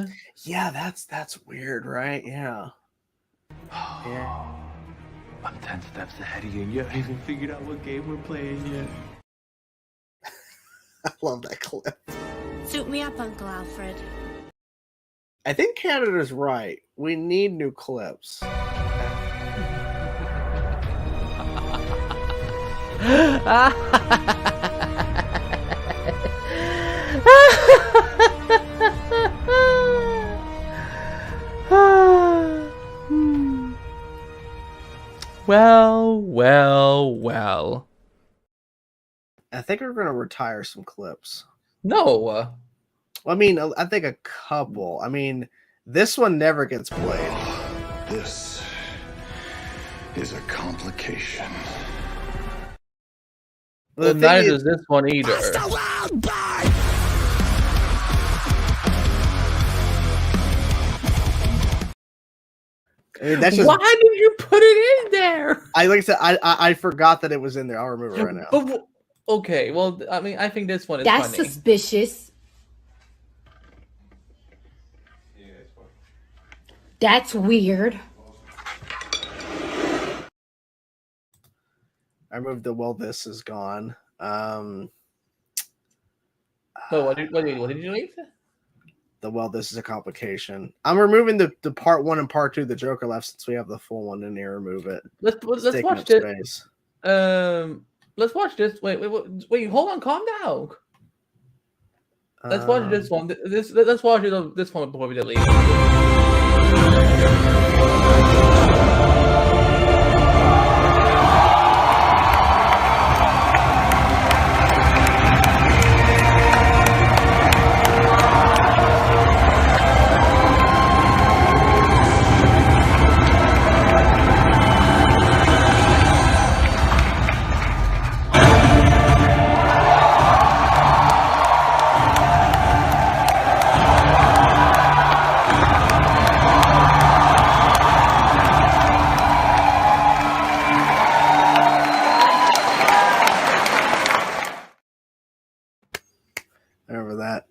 S1: Yeah, that's weird, right? Yeah.
S3: Yeah. I'm 10 steps ahead of you, and you haven't even figured out what game we're playing yet.
S1: I love that clip.
S14: Suit me up, Uncle Alfred.
S1: I think Canada's right. We need new clips.
S2: Well.
S1: I think we're gonna retire some clips.
S2: No.
S1: I mean, I think a couple. I mean, this one never gets played.
S12: This is a complication.
S2: Well, neither is this one either.
S1: I mean, that's just,
S2: why did you put it in there?
S1: Like I said, I forgot that it was in there. I'll remember it right now.
S2: But, okay, well, I mean, I think this one is
S7: That's
S2: funny.
S7: suspicious. That's weird.
S1: I removed the this is gone.
S2: So what did you leave?
S1: The this is a complication. I'm removing the part 1 and part 2 the Joker left since we have the full one in here. Remove it.
S2: Let's watch this. Let's watch this. Wait, hold on, calm down. Let's watch this one. Let's watch this one before we delete.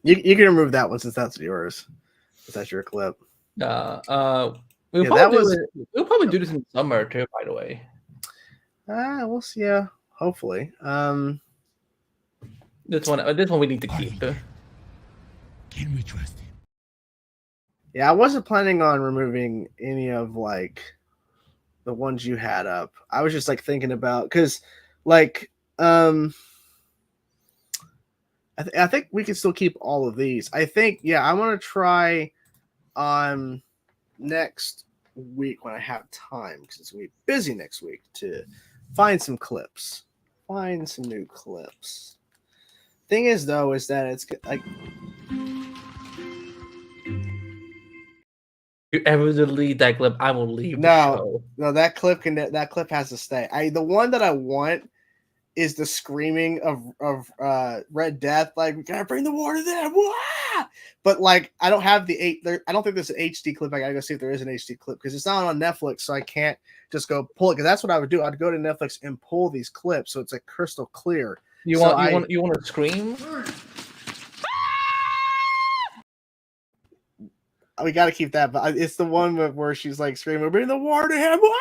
S1: You can remove that one since that's yours. Since that's your clip.
S2: We'll
S1: Yeah,
S2: probably do this in the summer too. By the way.
S1: We'll see. Yeah, hopefully.
S2: This one we need to keep.
S12: Can we trust him?
S1: Yeah, I wasn't planning on removing any of like the ones you had up. I was just like thinking about because like I think we can still keep all of these. I think, yeah, I want to try on next week when I have time because it's going to be busy next week to find some clips, find some new clips. Thing is, though, is that it's like
S2: If you ever delete that clip, I will leave.
S1: No, that clip has to stay. The one that I want is the screaming of Red Death, like, we gotta bring the water there. Wah! But like I don't have I don't think there's an HD clip. I gotta go see if there is an HD clip because it's not on Netflix, so I can't just go pull it. Because that's what I would do. I'd go to Netflix and pull these clips so it's like crystal clear.
S2: You want to scream?
S1: We got to keep that, but it's the one where she's like screaming, "Bring the water to him!" Wah!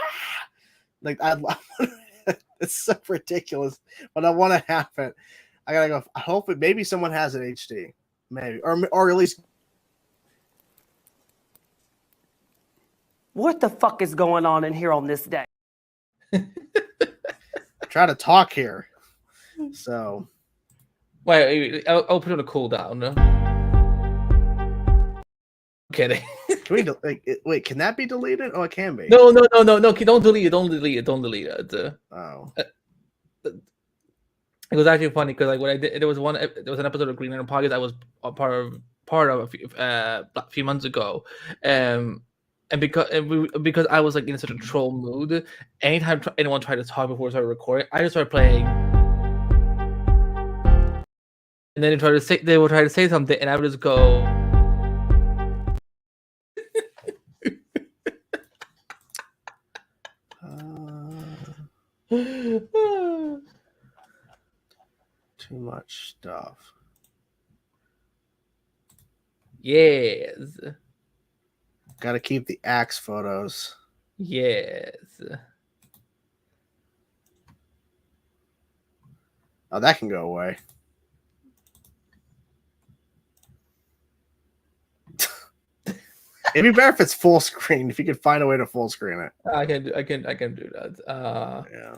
S1: Like it's so ridiculous, but I want to have it. I gotta go. I hope maybe someone has an HD, maybe, or at least.
S11: What the fuck is going on in here on this day?
S1: Try to talk here. So,
S2: wait, I'll put it on a cooldown. No? Kidding.
S1: Can we wait? Can that be deleted? Oh, it can be.
S2: No. Don't delete it. Don't delete it.
S1: Oh.
S2: It was actually funny because like what I did, there was an episode of Green Lantern Podcast I was a part of a few months ago, and because I was like in such a troll mood, anytime anyone tried to talk before we started recording, I just started playing, and then they would try to say something, and I would just go.
S1: Too much stuff.
S2: Yes.
S1: Got to keep the axe photos.
S2: Yes.
S1: Oh, that can go away. It'd be better if it's full screen. If you could find a way to full screen it.
S2: I can do that.
S1: Yeah.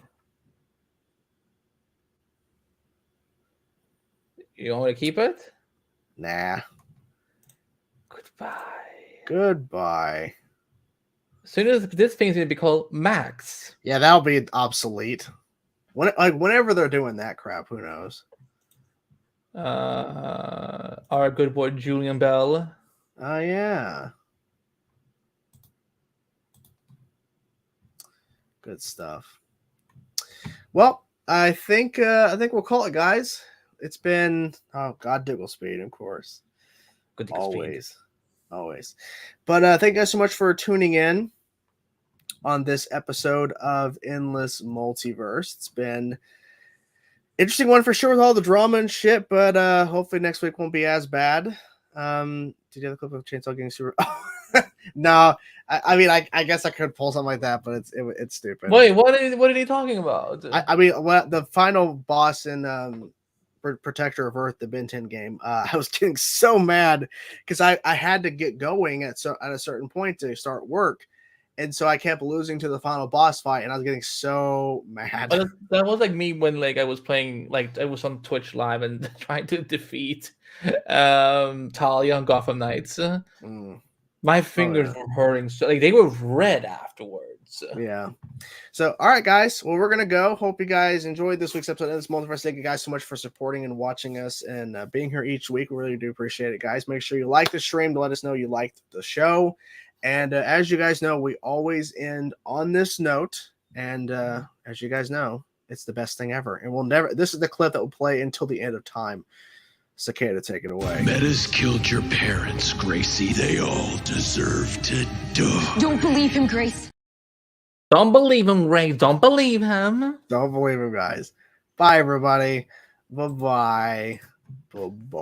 S2: You want me to keep it?
S1: Nah.
S2: Goodbye.
S1: Goodbye.
S2: As soon as this thing's gonna be called Max.
S1: Yeah, that'll be obsolete. Whenever they're doing that crap, who knows?
S2: Our good boy Julian Bell.
S1: Oh yeah. Good stuff. Well, I think we'll call it, guys. It's been God Diggle Speed, of course.
S2: Good
S1: always. But thank you guys so much for tuning in on this episode of Endless Multiverse. It's been interesting one for sure with all the drama and shit, but hopefully next week won't be as bad. Did you have a clip of Chainsaw getting super? No, I mean, I guess I could pull something like that, but it's stupid.
S2: Wait, what are they talking about?
S1: I mean, the final boss in Protector of Earth, the Ben 10 game, I was getting so mad because I had to get going at a certain point to start work. And so I kept losing to the final boss fight, and I was getting so mad.
S2: That was like me when I was playing, I was on Twitch live and trying to defeat Talia on Gotham Knights. My fingers were hurting, so they were red afterwards.
S1: Yeah. So, all right, guys. Well, we're gonna go. Hope you guys enjoyed this week's episode of this Multiverse. Thank you guys so much for supporting and watching us and being here each week. We really do appreciate it, guys. Make sure you like the stream to let us know you liked the show. And as you guys know, we always end on this note. And as you guys know, it's the best thing ever. And we'll never. This is the clip that will play until the end of time. Cicada, take it away.
S12: Metas killed your parents, Gracie. They all deserve to die.
S7: Don't believe him, Grace.
S2: Don't believe him, Grace. Don't believe him.
S1: Don't believe him, guys. Bye, everybody. Bye-bye. Bye-bye.